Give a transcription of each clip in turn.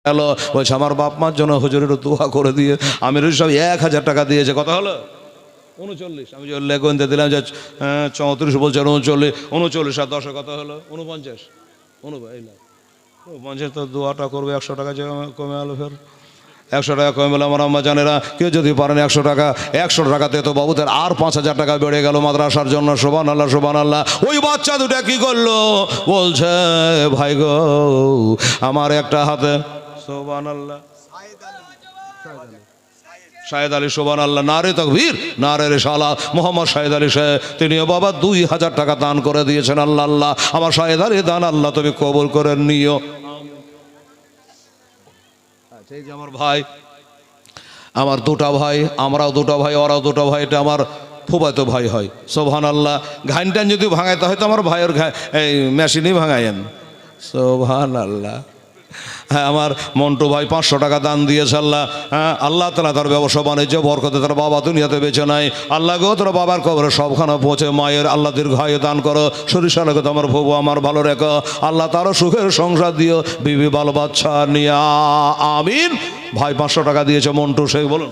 হলো বলছে আমার বাপ মার জন্য হুজুরের দোয়া করে দিয়ে আমির সব 1000 টাকা দিয়েছে। কত হলো? 39। আমি যে লেগুনতে দিলাম যে 34 বলছে 39 আর 10 কত হলো? 49। 49 তো দোয়াটা করবে 100 টাকা যে কমে আলো ফের 100 টাকা কমে বলে আমার আম্মা জানেরা কেউ যদি পারেন 100 টাকাতে তো বাবুদের আর 5000 টাকা বেড়ে গেল মাদ্রাসার জন্য। সুবহানাল্লাহ সুবহানাল্লাহ। ওই বাচ্চা দুটা কি করলো বলছে ভাই গো আমার একটা হাতে সুবহানাল্লাহ শাহেদ আলী সুবহানাল্লাহ নারে তাকবীর নারে রিসালাত মোহাম্মদ শাহেদ আলী সাহেব তিনিও বাবা 2000 টাকা দান করে দিয়েছেন। আল্লাহ আল্লাহ আমার শাহেদ আলী দান আল্লাহ তুমি কবুল করে নিও। আচ্ছা এই যে আমার ভাই, আমার দুটা ভাই, আমরাও দুটো ভাই ওরাও দুটো ভাই, এটা আমার ফুফাতো ভাই হয়। সুবহানাল্লাহ। ঘাইনটান যদি ভাঙাইতে হয় তো আমার ভাইয়ের এই মেশিনই ভাঙাইয়েন। সুবহানাল্লাহ। হ্যাঁ আমার মন্টু ভাই 500 টাকা দান দিয়েছে। আল্লাহ হ্যাঁ আল্লাহ তাআলা তার ব্যবসা বাণিজ্য বরকতে তার বাবা দুনিয়াতে বেঁচে নাই। আল্লাহ গো তোর বাবার কবরে সবখানে পৌঁছে মায়ের আল্লাহ দীর্ঘায়ু দান করো। সরিষা লেগে আমার ফুবু আমার ভালো রেখো। আল্লাহ তারও সুখের সংসার দিও বিবি বাল বাচ্চা নিয়া আমিন। ভাই 500 টাকা দিয়েছে মন্টু শেখ বলুন।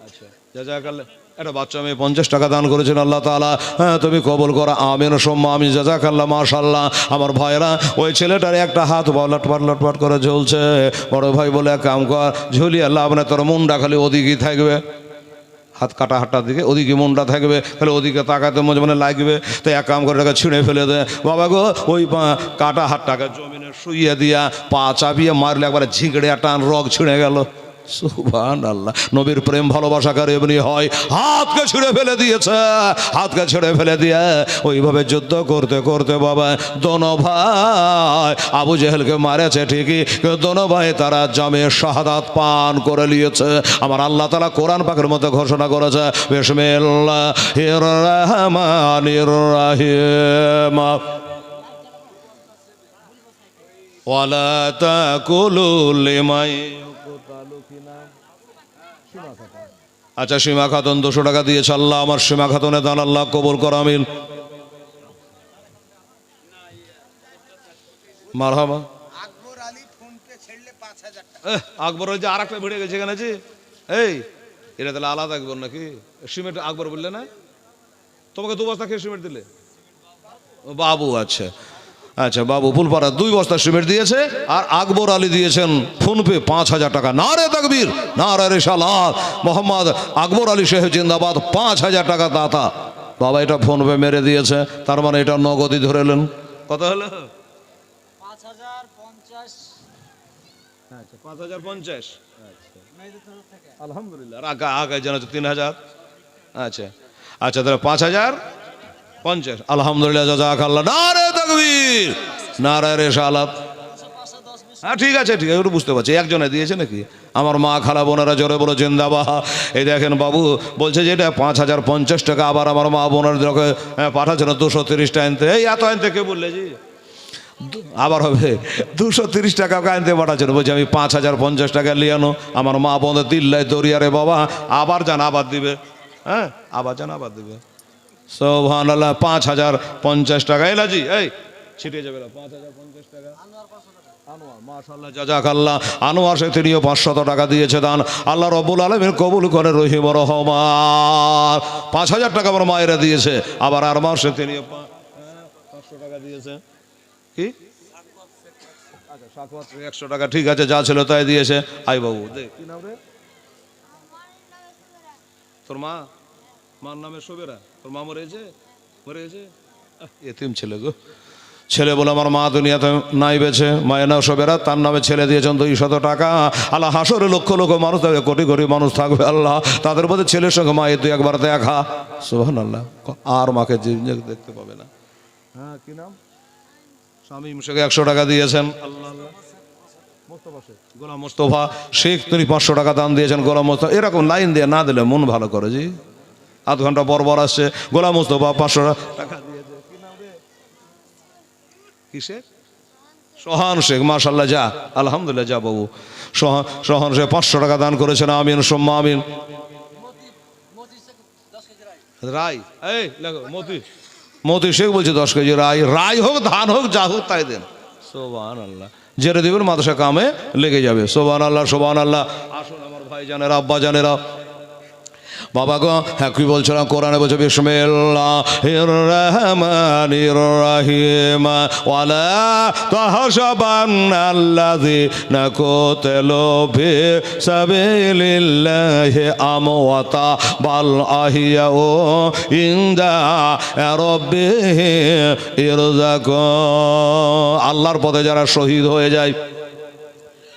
আচ্ছা জাযাকাল্লাহ। একটা বাচ্চা মেয়ে 50 টাকা দান করেছেন। আল্লাহ তাআলা হ্যাঁ তুমি কবুল করো আমিন সুম্মা আমিন। জাযাকাল্লাহ মাশাআল্লাহ। আমার ভাইরা ওই ছেলেটার একটা হাত লটপাট করে ঝুলছে। বড় ভাই বলে এক কাম কর ঝুলি আল্লাহ আপনার তোর মুন্ডা খালি ওদিকেই থাকবে, হাত কাটা হাতটার দিকে ওদিকে মুন্ডা থাকবে, তাহলে ওদিকে তাকাতে মনে লাগবে। তো এক কাম করে ছিঁড়ে ফেলে দেয় বাবা গো। ওই কাটা হাতটাকে জমিনে শুইয়ে দিয়া পা চাপিয়ে মারলে একবারে ঝিঁকড়ে টান রগ ছিঁড়ে গেল। সুবহানাল্লাহ। নবীর প্রেম ভালোবাসাকার এমনি হয়। হাতকে ছিঁড়ে ফেলে দিয়েছে, হাতকে ছিঁড়ে ফেলে দিয়ে ওইভাবে যুদ্ধ করতে করতে বাবা দোনো ভাই আবু জেহেলকে মারেছে ঠিকই, দোনো ভাই তারা জামে শাহাদাত পান করে নিয়েছে। আমার আল্লাহ তাআলা কোরআন পাকের মধ্যে ঘোষণা করেছে বিসমিল্লাহির রহমানির রহিম ওয়ালা তাকুলু লিমান। আচ্ছা সীমা খাতুন 200 টাকা দিয়েছে। আল্লাহ আমার সীমা খাতুনের দান আল্লাহ কবুল কর আমিন। মারহাবা। আকবর আলী ফোন পে ছেড়লে 5000 টাকা। আকবর ওই যে আরেকটা ভিড়ে গেছে এখানে জি। এই এটা তাহলে আলাদা আকবর নাকি? সিমেন্ট আকবর বললে না? তোমাকে 2 বস্তা খেয়ে সিমেন্ট দিলে বাবু? আচ্ছা আচ্ছা বাবু ফুলপাড়া 2 বস্তা সিমেন্ট দিয়েছে। আর আকবর আলী দিয়েছেন ফোনপে 5000 টাকা। নারে তাকবীর নারে রিসালাত মোহাম্মদ আকবর আলী সাহেব জিন্দাবাদ। 5000 টাকা দাতা বাবা এটা ফোনপে মেরে দিয়েছে। তার মানে এটা নগদই ধরেলেন। কত হলো? 5050। আচ্ছা 5050। আলহামদুলিল্লাহ। আগে জানা 3000। আচ্ছা আচ্ছা তাহলে 5050। আলহামদুলিল্লাহ জাযাকাল্লাহ। নারে তাকবীর নারে রিসালাত। হ্যাঁ ঠিক আছে ঠিক আছে একটু বুঝতে পারছি। একজনে দিয়েছে নাকি? আমার মা খালা বোনেরা জোরে বলো জিন্দাবাদ। এই দেখেন বাবু বলছে যে এটা 5050 টাকা। আবার আমার মা বোনেরকে পাঠাচ্ছিল 230 টা আনতে। এই এত আনতে কে বললে জি? আবার হবে 230 টাকা আনতে পাঠাচ্ছিল। বলছি আমি 5050 টাকা নিয়ে আনো। আমার মা বোনের দিল্লায় দরিয়ারে বাবা আবার যান আবার দিবে। হ্যাঁ আবার যান আবার দিবে। সুবহানাল্লাহ। 5050 টাকা এলাজি এই ছিটিয়ে যাবে না। 5050 টাকা আনোয়ার মাশাআল্লাহ জাযাকাল্লাহ। আনোয়ার সে তিনিও 500 টাকা দিয়েছে দান। আল্লাহ রাব্বুল আলামিন কবুল করে রহিম রহমান। 5000 টাকা আমার মায়েরা দিয়েছে। আবার আর মাসে তিনিও 500 টাকা দিয়েছে। কি আচ্ছা সাকওয়াত 100 টাকা ঠিক আছে যা ছিল তাই দিয়েছে। আই বাবু দে কি নাম রে তোর মা? মার নামে সবেরা। তোর মা মরেছে? এতিম ছেলে গো। ছেলে বলে আমার মা দুনিয়াতে নাই বেছে। মায়ের নাম সবেরা, তার নামে ছেলে দিয়েছেন 200 টাকা। আল্লাহ হাসরে লক্ষ লক্ষ মানুষ থাকবে, কোটি কোটি মানুষ থাকবে। আল্লাহ তাদের মধ্যে ছেলের সঙ্গে মায়ের 2-1বার দেখা। সুবহানাল্লাহ। আর মাকে দেখতে পাবে না। হ্যাঁ কি নাম? স্বামী মুশাকে 100 টাকা দিয়েছেন। আল্লাহ গোলাম মোস্তফা শেখ তিনি 500 টাকা দান দিয়েছেন। গোলাম মোস্তফা এরকম লাইন দিয়ে না দিলে মন ভালো করে জি। আধ ঘন্টা পর আসছে। গোলাম মোস্তফা 500 টাকা দিয়েছে। কি নাম রে? কিসে? সোহান শেখ মাশাআল্লাহ যা আলহামদুলিল্লাহ যা বাবু। সোহান শেখ 500 টাকা দান করেছেন। আমিন সুম্মা আমিন। রাই এই দেখো মতি শেখ বলছে 10 কেজি রাই হোক ধান হোক যা হোক তাই দেন। সুবহানাল্লাহ। জেরে দিবেন, মাদ্রাসা কামে লেগে যাবে। সুবহানাল্লাহ, সুবহানাল্লাহ। আসুন আমার ভাই জানেরা, আব্বা জানেরা, বাবা গো, হ্যাঁ কি বলছিলাম? কোরআনে বলছে বিসমিল্লাহির রহমানির রহিম ওয়ালা তাহসাবান্নাল্লাযীনা কুতিলু ফি সাবিলিল্লাহি আমওয়াতা বাল আহইয়াউ ইনদা রাব্বিহিম ইরযাকুন। আল্লাহর পথে যারা শহীদ হয়ে যায়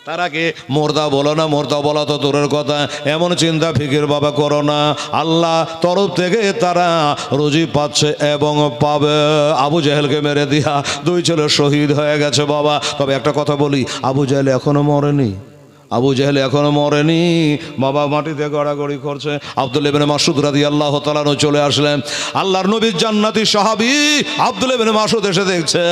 তারাকে মোর্দা বলো না, মোর্দা বলা তো দূরের কথা, এমন চিন্তা ফিকির বাবা করো না, আল্লাহ তরফ থেকে তারা রুজি পাচ্ছে এবং পাবে। আবু জেহেলকে মেরে দিয়া 2 ছেলে শহীদ হয়ে গেছে বাবা। তবে একটা কথা বলি, আবু জেহেল এখনো মরেনি, আবু জেহেল এখনো মরেনি বাবা, মাটিতে গড়াগড়ি করছে। আব্দুল্লাহ ইবনে মাসউদ রাদিয়াল্লাহু তাআলা চলে আসলেন, আল্লাহর নবীর জান্নাতি সাহাবী আব্দুল্লাহ ইবনে মাসউদ এসে দেখছে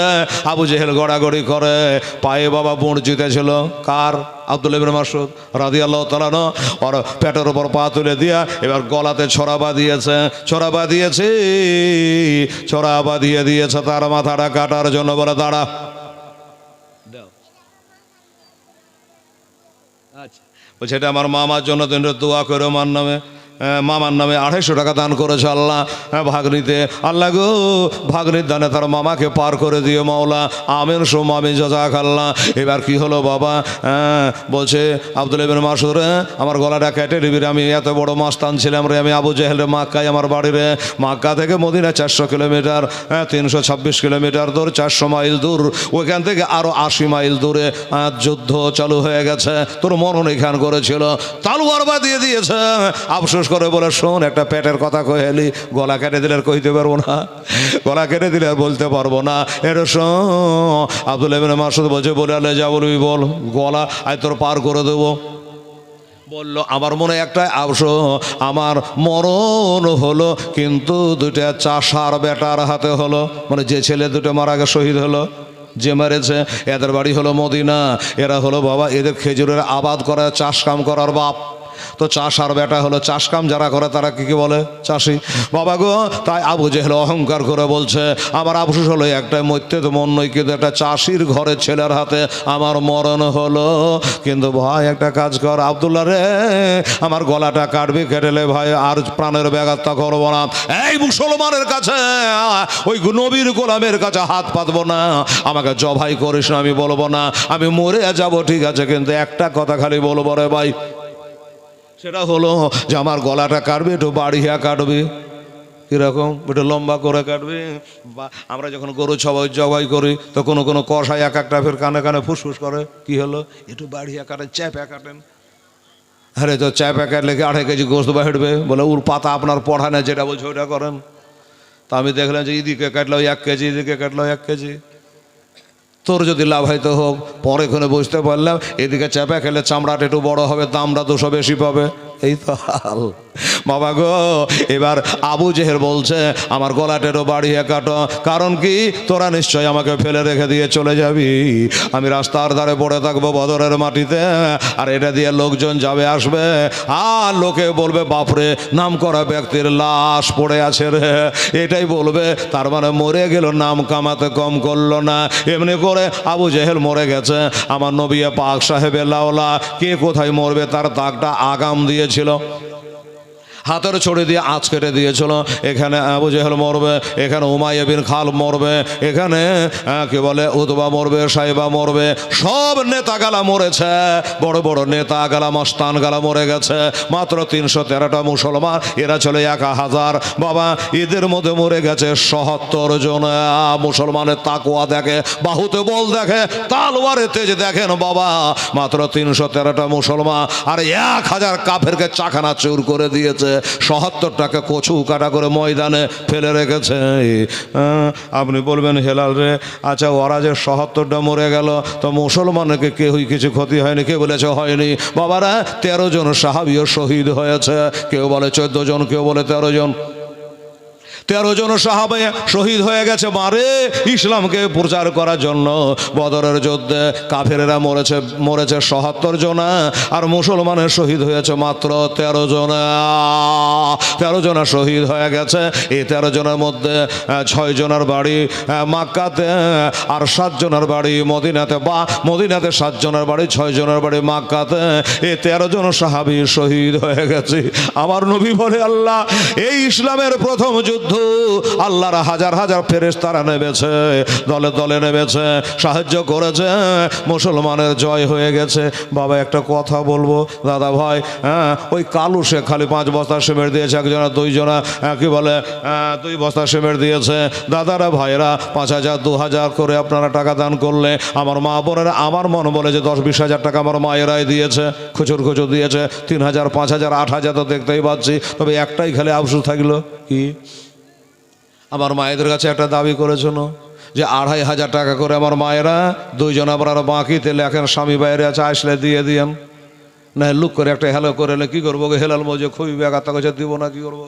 আবু জেহেল গড়াগড়ি করে, পায়ে বাবা বুঁড় জিতেছিল। কার? আব্দুল্লাহ ইবনে মাসউদ রাদিয়াল্লাহু তাআলা। আর পেটের উপর পা তুলে দিয়া এবার গলাতে ছড়া বাঁধিয়েছে, ছড়া বাঁধিয়েছে, ছড়া বাঁধিয়ে দিয়েছে তার মাথাটা কাটার জন্য। বলে দাঁড়া, বলছে এটা আমার মামার জন্য তুমি দোয়া করো, মার নামে, মামার নামে 250 টাকা দান করেছে আল্লাহ ভাগ্নিতে। আল্লাহ গো, ভাগ্নির দানে তার মামাকে পার করে দিও মাওলা, আমিন সুম আমিন, জাযাকাল্লাহ। এবার কি হলো বাবা? বলছে আব্দুল্লাহ ইবনে মাসউদ রে, আমার গলাটা কেটে দিবি রে, আমি এত বড় মাস্তান ছিলাম রে, আমি আবু জেহেল রে, মক্কায় আমার বাড়ি রে, মক্কা থেকে মদিনা 400 কিলোমিটার, 326 কিলোমিটার দূর, 400 মাইল দূর, ওইখান থেকে আরো 80 মাইল দূরে যুদ্ধ চালু হয়ে গেছে, তোর মরণ এখান করেছিল, তালুয়ার বাঁধিয়ে দিয়েছে। আফসোস করে বলে, শোন একটা পেটের কথা কহেলি, গলা কেটে দিলে আর কইতে পারবো না, গলা কেটে দিলে আর বলতে পারবো না। এর শোন, আব্দুল্লাহ ইবনে মাসউদ বলছে, বলে আলে যা বলবি বল, গলা আজ তোর পার করে দেবো। বললো, আমার মনে একটাই আফসোস, আমার মরণ হলো কিন্তু 2টা চাষার বেটার হাতে হলো। মানে যে ছেলে 2টা মারা গে শহীদ হলো, যে মেরেছে, এদের বাড়ি হলো মদিনা, এরা হলো বাবা এদের খেজুরের আবাদ করা, চাষ কাম করার বাপ। তো চাষ আর বেটা হলো চাষ কাম যারা করে তারা কি বলে? চাষি। বাবা গো, তাই আবু জেহেল অহংকার করে বলছে, আমার আফসোস হলো একটাই, মরতে তো মন নয়, কিন্তু একটা চাষির ঘরের ছেলের হাতে আমার মরণ হলো। কিন্তু ভাই একটা কাজ কর আব্দুল্লাহ রে, আমার গলাটা কাটবি, কেটেলে ভাই আর প্রাণের ব্যাঘাতটা করবো না। এই মুসলমানের কাছে, ওই নবীর গোলামের কাছে হাত পাতবো না, আমাকে জবাই করিস না, আমি বলবো না, আমি মরে যাব ঠিক আছে, কিন্তু একটা কথা খালি বলবো রে ভাই, সেটা হলো যে আমার গলাটা কাটবে, একটু বাড়িয়া কাটবে। কীরকম? একটু লম্বা করে কাটবে। বা আমরা যখন গরু জবাই করি তো কোনো কোনো কষাই এক একটা ফের কানে কানে ফুসফুস করে, কি হলো একটু বাড়িয়া কাটেন, চ্যাপা কাটেন। আরে তো চ্যাপা কাটলে কি 2.5 কেজি গোস্ত বাড়বে? বলে ওর পাতা আপনার পড়া নেই, যেটা বলছে ওইটা করেন। তা আমি দেখলাম যে এদিকে কাটলো 1 কেজি, এদিকে কাটলো 1 কেজি। তোর যদি লাভ হয়তো হোক, পরে এখানে বুঝতে পারলাম এদিকে চাপা খেলে চামড়াটা একটু বড় হবে, দামটা 200 বেশি পাবে। এই তো হাল বাবা গো। এবার আবু জেহেল বলছে, আমার গলাটেরও বাড়িয়ে কাটো, কারণ কি তোরা নিশ্চয় আমাকে ফেলে রেখে দিয়ে চলে যাবি, আমি রাস্তার ধারে পড়ে থাকবো বদরের মাটিতে, আর এটা দিয়ে লোকজন যাবে আসবে, আর লোকে বলবে বাপরে নাম করা ব্যক্তির লাশ পড়ে আছে রে, এটাই বলবে, তার মানে মরে গেল, নাম কামাতে কম করলো না। এমনি করে আবু জেহেল মরে গেছে। আমার নবী পাক সাহেবে লাওলা কে কোথায় মরবে তার দাগটা আগাম দিয়েছিল, হাতের ছড়ি দিয়ে আঁচ কেটে দিয়েছিল। এখানে আবু জেহেল মরবে, এখানে উমাইয়া বিন খাল মরবে, এখানে কি বলে উতবা মরবে, সাইবা মরবে, সব নেতা গালা মরেছে, বড় বড় নেতা গালা মস্তান গালা মরে গেছে। মাত্র 313টা মুসলমান, এরা চলে 1000। বাবা এদের মধ্যে মরে গেছে 77 জন। মুসলমানের তাকওয়া দেখে, বাহুতে বল দেখে, তালওয়ারে তেজ দেখেন বাবা, মাত্র 313টা মুসলমান, আর 1000 কাফেরকে চাখানা চুর করে দিয়েছে। 77টাকে কচু কাটা করে ময়দানে ফেলে রেখেছে। আপনি বলবেন হেলাল রে, আচ্ছা ওরা যে 77টা মরে গেল, তো মুসলমানকে কেউই কিছু ক্ষতি হয়নি? কে বলেছে হয়নি? বাবারা 13 জন সাহাবীও শহীদ হয়েছে, কেউ বলে 14 জন, কেউ বলে 13 জন। 13 জন সাহাবা শহীদ হয়ে গেছে মারে ইসলামকে প্রচার করার জন্য। বদরের যুদ্ধে কাফেরেরা মরেছে 77 জন, আর মুসলমানের শহীদ হয়েছে মাত্র 13 জন। 13 জন শহীদ হয়ে গেছে। এই 13 জনের মধ্যে 6 জনের বাড়ি মক্কাতে, আর 7 জনের বাড়ি মদিনাতে, বা মদিনাতে 7 জনের বাড়ি, 6 জনের বাড়ি মক্কাতে। এই 13 জন সাহাবী শহীদ হয়ে গেছে। আমার নবী বলে, আল্লাহ, এই ইসলামের প্রথম যুদ্ধ আল্লাহর হাজার হাজার ফেরেশতারা নেমেছে, দলে দলে নেমেছে, সাহায্য করেছে, মুসলমানের জয় হয়ে গেছে। বাবা একটা কথা বলবো দাদা ভাই, ওই কালু সে খালি 5 বস্তা সিমেন্ট দিয়েছে, একজনা 2 জনা কি বলে 2 বস্তা সিমেন্ট দিয়েছে। দাদারা ভাইরা 5,000 2,000 করে আপনারা টাকা দান করলে, আমার মা বোনেরা, আমার মন বলে যে 10-20 হাজার টাকা আমার মায়েরাই দিয়েছে, খুচুর খুচুর দিয়েছে, 3,000 5,000 8,000 তো দেখতেই পাচ্ছি। তবে একটাই খালি আফসোস থাকলো কি, আমার মায়েদের কাছে একটা দাবি করেছিল যে 2,500 টাকা করে আমার মায়েরা 2 জন আবার আরো বাকিতে লেখেন, স্বামী বাইরে আছে, আসলে দিয়ে দিয়েন না। লুক করে একটা হেলো করে কি করবো, হেলাল মজে খুবই ব্যাঘাত কাছে দিব না, কি করবো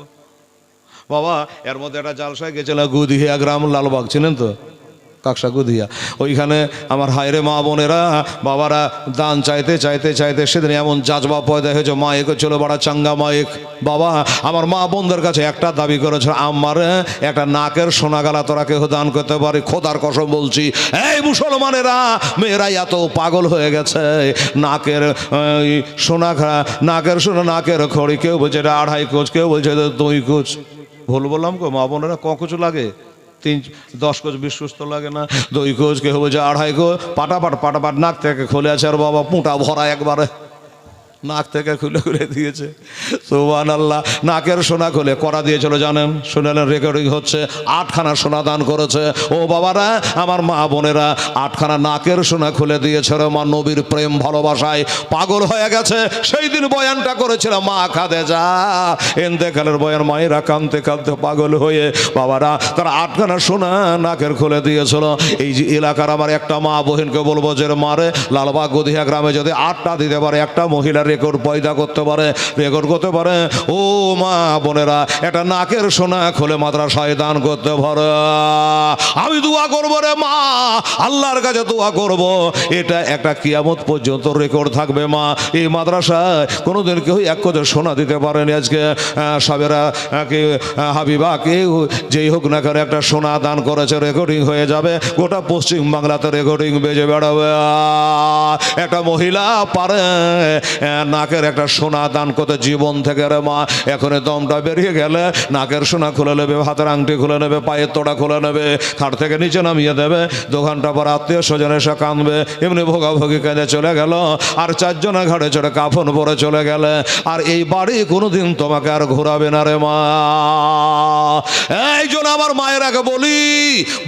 বাবা। এর মধ্যে একটা জালসায় গেছিল গুদিয়া গ্রাম, লালবাগ চিনেন তো, কাকসা গুদিয়া, ওইখানে আমার হায়রে মা বোনেরা বাবারা দান চাইতে চাইতে চাইতে সেদিন এমন জাজবা পয়দা হয়েছে, মায়েক ছিল বড় চাঙ্গা মায়েক। বাবা আমার মা বোনদের কাছে একটা দাবি করেছে, আমার একটা নাকের সোনাগালা তোরা কেউ দান করতে পারে, খোদার কসম বলছি। এই মুসলমানেরা মেয়েরা এত পাগল হয়ে গেছে, নাকের সোনা, নাকের সোনা, নাকের খড়ি, কেউ বলছে এটা 2.5 কোচ, কেউ বলছে 2 কোচ। ভুল বললাম গো মা বোনেরা, কিছু লাগে 10 কোচ 20 কোচ তো লাগে না, 2 কোচ, কেউ বলছে 2.5 কোচ। পাটাপাট নাক থেকে খুলে আছে, আর বাবা পুঁটা ভরা একবারে নাক থেকে খুলে খুলে দিয়েছে। সুবহানাল্লাহ। নাকের সোনা খুলে করা দিয়েছিল জানেন, শুনলেন রেকর্ডিং হচ্ছে, 8খানা সোনা দান করেছে। ও বাবারা আমার মা বোনেরা 8খানা নাকের সোনা খুলে দিয়েছে রে, মা নবীর প্রেম ভালোবাসায় পাগল হয়ে গেছে। সেই দিন বয়ানটা করেছিল মা খাদেজা, ইন্তেকালের বয়ান, মায়েরা কাঁদতে কাঁদতে পাগল হয়ে বাবারা তারা 8খানা সোনা নাকের খুলে দিয়েছিল। এই যে এলাকার আমার একটা মা বহিনকে বলবো যে মারে লালবাগ গদিয়া গ্রামে যদি 8টা দিতে পারে, একটা মহিলার রেকর্ড পয়দা করতে পারে, রেকর্ড করতে পারে। ও মা বোনেরা একটা নাকের সোনা খুলে মাদ্রাসায় দান করতে পারে। আমি দোয়া করবো রে মা, আল্লাহর কাছে দোয়া করব, এটা একটা কিয়ামত পর্যন্ত রেকর্ড থাকবে মা। এই মাদ্রাসায় কোনোদিন কেউ 1 কোচ সোনা দিতে পারেনি। আজকে সাবেরা কে হাবিবা কেউ যেই হোক না কেন একটা সোনা দান করেছে, রেকর্ডিং হয়ে যাবে, গোটা পশ্চিম বাংলাতে রেকর্ডিং বেজে বেড়াবে। একটা মহিলা পারে নাকের একটা সোনা দান করতে জীবন থেকে রে মা। এখন দমটা বেরিয়ে গেলে নাকের সোনা খুলে নেবে, হাতের আংটি খুলে নেবে, পায়ের তোড়া খুলে নেবে, খাট থেকে নিচে নামিয়ে দেবে। 2 ঘন্টা পর আত্মীয় স্বজন এসে কাঁদবে, এমনি ভোগাভোগি কেঁদে চলে গেল। আর 4 জনের ঘাড়ে চড়ে কাফন পরে চলে গেলে, আর এই বাড়ি কোনোদিন তোমাকে আর ঘোরাবে না রে মা। এই জন্য আমার মায়ের আগে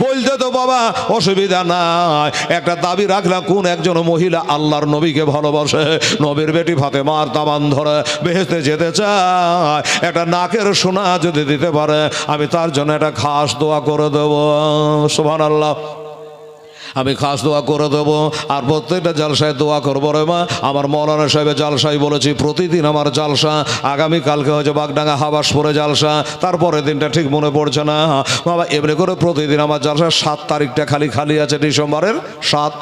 বলতে তো বাবা অসুবিধা নাই, একটা দাবি রাখলাম, কোন একজন মহিলা আল্লাহর নবীকে ভালোবাসে, নবীর বেটি ফাতেমার দামান ধরে বেহেশতে যেতে চায়, একটা নাকের সোনা যদি দিতে পারে, আমি তার জন্য একটা খাস দোয়া করে দেবো। সুবহানাল্লাহ। আমি খাস দোয়া করে দেবো। আর প্রত্যেকটা জালসায় দোয়া করবো রে মা। আমার মৌলানা সাহেবের জালসায় বলেছি প্রতিদিন আমার জালসা, আগামীকালকে হচ্ছে বাগডাঙ্গা হাবাসপুরে জালসা, তারপরের দিনটা ঠিক মনে পড়ছে না বাবা। এমনি করে প্রতিদিন আমার জালসা 7 তারিখটা খালি আছে, ডিসেম্বরের 7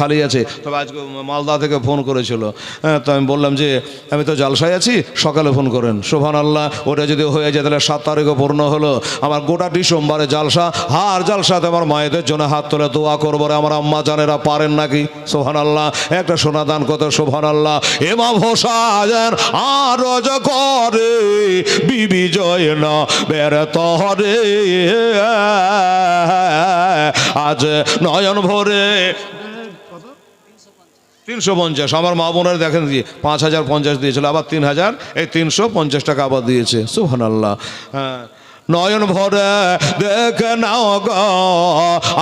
খালি আছে। তবে আজকে মালদা থেকে ফোন করেছিল, তো আমি বললাম যে আমি তো জালসায় আছি, সকালে ফোন করেন। সুবহানাল্লাহ। ওটা যদি হয়ে যায় তাহলে 7 তারিখও পূর্ণ হলো। আমার গোটা ডিসেম্বরে জালসা, আর জালসাতে আমার মায়েদের জন্য হাত তুলে দোয়া করবো রে। আমার আম্মা জানেরা পারেন নাকি? সুবহানাল্লাহ। একটা সোনা দান করতে। সুবহানাল্লাহ। এমা ভোসায়েন আরজ করে বিবি জয় না বের তহরে, আজ নয়ন ভরে 350। আমার মা বোনের দেখেন দিয়ে 5,050 দিয়েছিল, আবার 3,000, এই 350 টাকা আবার দিয়েছে। সুবহানাল্লাহ। হ্যাঁ, নয়ন ভরে দেখে নাও গো,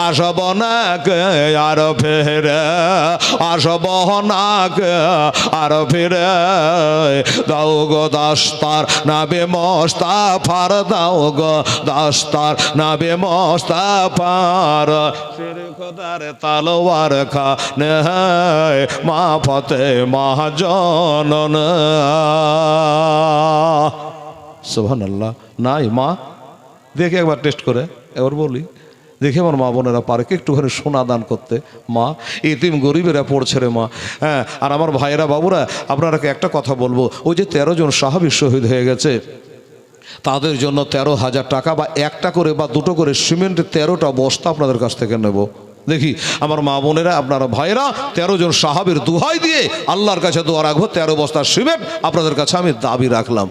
আসব না কে আর ফেরে, আসব না কে আর ফিরে, দাও গো দাস্তার নাবে মোস্তাফার, দাও গো দাস্তার নাবে মোস্তাফার, খোদার তালোয়ার খানে মা ফাতেমা জনন। সুবহানাল্লাহ। নাই মা দেখে একবার টেস্ট করে এবার বলি, দেখে আমার মা বোনেরা পারে কি একটুখানি সোনা দান করতে? মা, এতিম গরিবেরা পড়ছে রে মা। হ্যাঁ, আর আমার ভাইয়েরা বাবুরা, আপনারাকে একটা কথা বলবো, ওই যে 13 জন সাহাবী শহীদ হয়ে গেছে, তাদের জন্য 13,000 টাকা বা একটা করে বা দুটো করে সিমেন্টের 13টা বস্তা আপনাদের কাছ থেকে নেব। দেখি আমার মা বোনেরা, আপনারা ভাইরা, 13 জন সাহাবীর দুহাই দিয়ে আল্লাহর কাছে দোয়া রাখবো, 13 বস্তা সিমেন্ট আপনাদের কাছে আমি দাবি রাখলাম।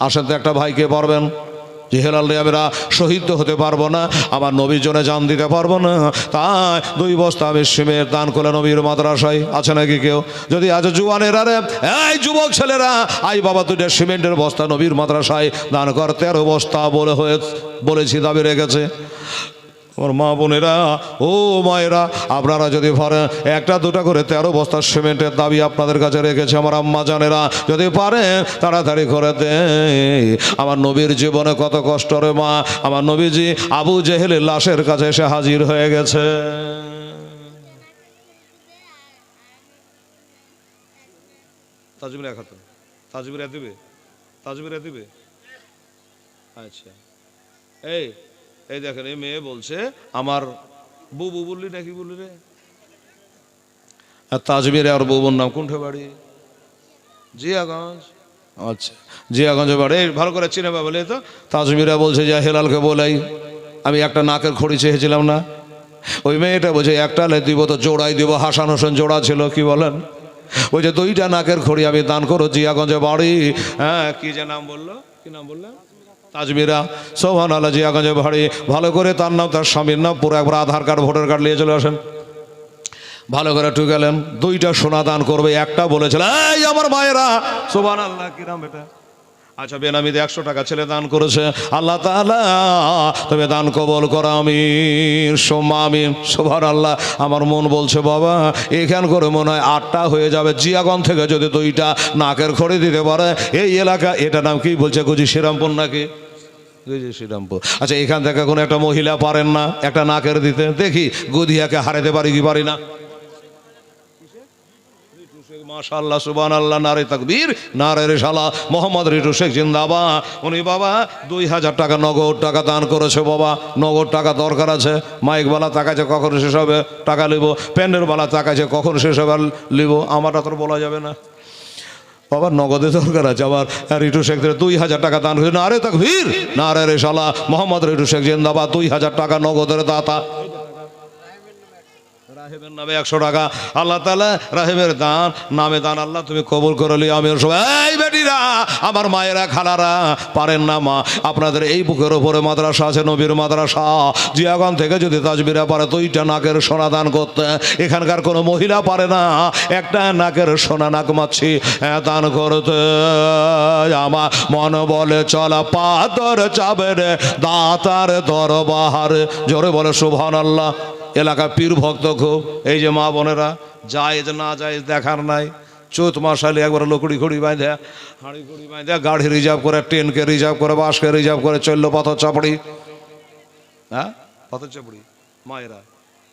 আসেন তো একটা ভাইকে পারবেন যে হেলাল রে আমরা শহীদ তো হতে পারবো না, আমার নবীর জন্য জান দিতে পারবো না, তাই 2 বস্তা আমি সিমেন্ট দান করলে নবীর মাদ্রাসায়। আছে নাকি কেউ? যদি আজ জুয়ানেরা রে, এই যুবক ছেলেরা, আই বাবা 2টা সিমেন্টের বস্তা নবীর মাদ্রাসায় দান কর, 13 বস্তা বলেছি দাবি রেখেছে। আমার মা বোনেরা, ও মায়েরা, আপনারা যদি পারেন একটা দুটা করে 13 বস্তা সিমেন্টের দাবি আপনাদের কাছে রেখেছে। আমার আম্মা জানেরা যদি পারেন তাড়াতাড়ি করে দে। আমার নবীর জীবনে কত কষ্ট রে মা, আমার নবীজি আবু জেহেলের লাশের কাছে এসে হাজির হয়ে গেছে। তাজবিরা খাতুন, তাজবিরা দিবে, তাজবিরা দিবে। আচ্ছা, এই দেখেন, এই মেয়ে বলছে আমার বুবু বললি নাকি বললি রে? আর তাজমিরে আর বউবুর নাম কোনঠে বাড়ি? জিয়াগঞ্জ। আচ্ছা, জিয়াগঞ্জে বাড়ি। ভালো করে চিনে বা বলে তো। তাজমিরা বলছে যে হেলালকে বলাই, আমি একটা নাকের খড়ি চেয়েছিলাম না, ওই মেয়েটা বলছে একটা দিব তো জোড়াই দিব। হাসান হোসেন জোড়া ছিল, কি বলেন? ওই যে 2টা নাকের খড়ি আমি দান করো, জিয়াগঞ্জে বাড়ি। হ্যাঁ, কি যে নাম বললো, কি নাম বললেন? তাজমিরা। সুবহানাল্লাহ, জিয়াগঞ্জে বাড়ি। ভালো করে তার নাম, তার স্বামীর নাম পুরো একবার আধার কার্ড ভোটার কার্ড নিয়ে চলে আসেন। ভালো করে ঠুকালেন, 2টা সোনা দান করবে, একটা বলেছিল এই আমার মায়েরা। সুবহানাল্লাহ, কি নাম এটা? আচ্ছা, বেনামিতে 100 টাকা ছেলে দান করেছে। আল্লাহ তাআলা তবে দান কবুল করো, আমিন সুম্মা আমিন। সুবহানাল্লাহ। আমার মন বলছে বাবা এখান করে মনে হয় 8টা হয়ে যাবে। জিয়াগঞ্জ থেকে যদি 2টা নাকের খড়ি দিতে পারে এই এলাকা, এটা নাম কি বলছে গুজি শ্রীরামপুর নাকি? শ্রীরামপুর। আচ্ছা, এখান থেকে কোনো একটা মহিলা পারেন না একটা নাকের দিতে? দেখি গুদিয়াকে হারাতে পারি কি পারি না। মাশাআল্লাহ, সুবহানাল্লাহ, নারে তাকবীর, নারে রিসালাত, মোহাম্মদ রিটু শেখ জিন্দাবাদ। উনি বাবা 2000 টাকা নগদ টাকা দান করেছে। বাবা নগদ টাকা দরকার আছে। মাইকবালা তাকাছে কখন শেষ হবে টাকা লিব, প্যান্ডেলবালা তাকাছে কখন শেষ হবে লিব, আমারটা তো বলা যাবে না। বাবা নগদে দরকার আছে। আবার রিটু শেখ 2000 টাকা দান করেছে। নারে তাকবীর, নারে রিসালাত, মোহাম্মদ রিটু শেখ জিন্দাবাদ। 2000 টাকা নগদের দাতা। রাহেবের নামে 100 টাকা। আল্লাহ তাআলা রাহেবের দান নামে দান আল্লাহ তুমি কবুল করলি। আমি এই বেটিরা, আমার মায়েরা, খালারা, পারেন না মা, আপনাদের এই বুকের ওপরে মাদ্রাসা আছে, নবীর মাদ্রাসা। জিয়াগঞ্জ থেকে যদি তাজবিরা পারে 2টা নাকের সোনা দান করতে, এখানকার কোনো মহিলা পারে না একটা নাকের সোনা নাক মাছি দান করতে। আমার মন বলে চলা পাথর চাবে রে দাতার দরবার। জোরে বলে সুবহানাল্লাহ। এলাকা পীর ভক্ত খুব। এই যে মা বোনেরা, জায়েজ না জায়েজ দেখার নাই। চৈত মাসালে একবার লকড়ি খড়ি বাঁধে, হাঁড়ি খড়ি বাঁধে, গাড়ি রিজার্ভ করে, ট্রেনকে রিজার্ভ করে, বাসকে রিজার্ভ করে চললো পাথর চাপড়ি। হ্যাঁ, পাথর চাপড়ি মায়েরা।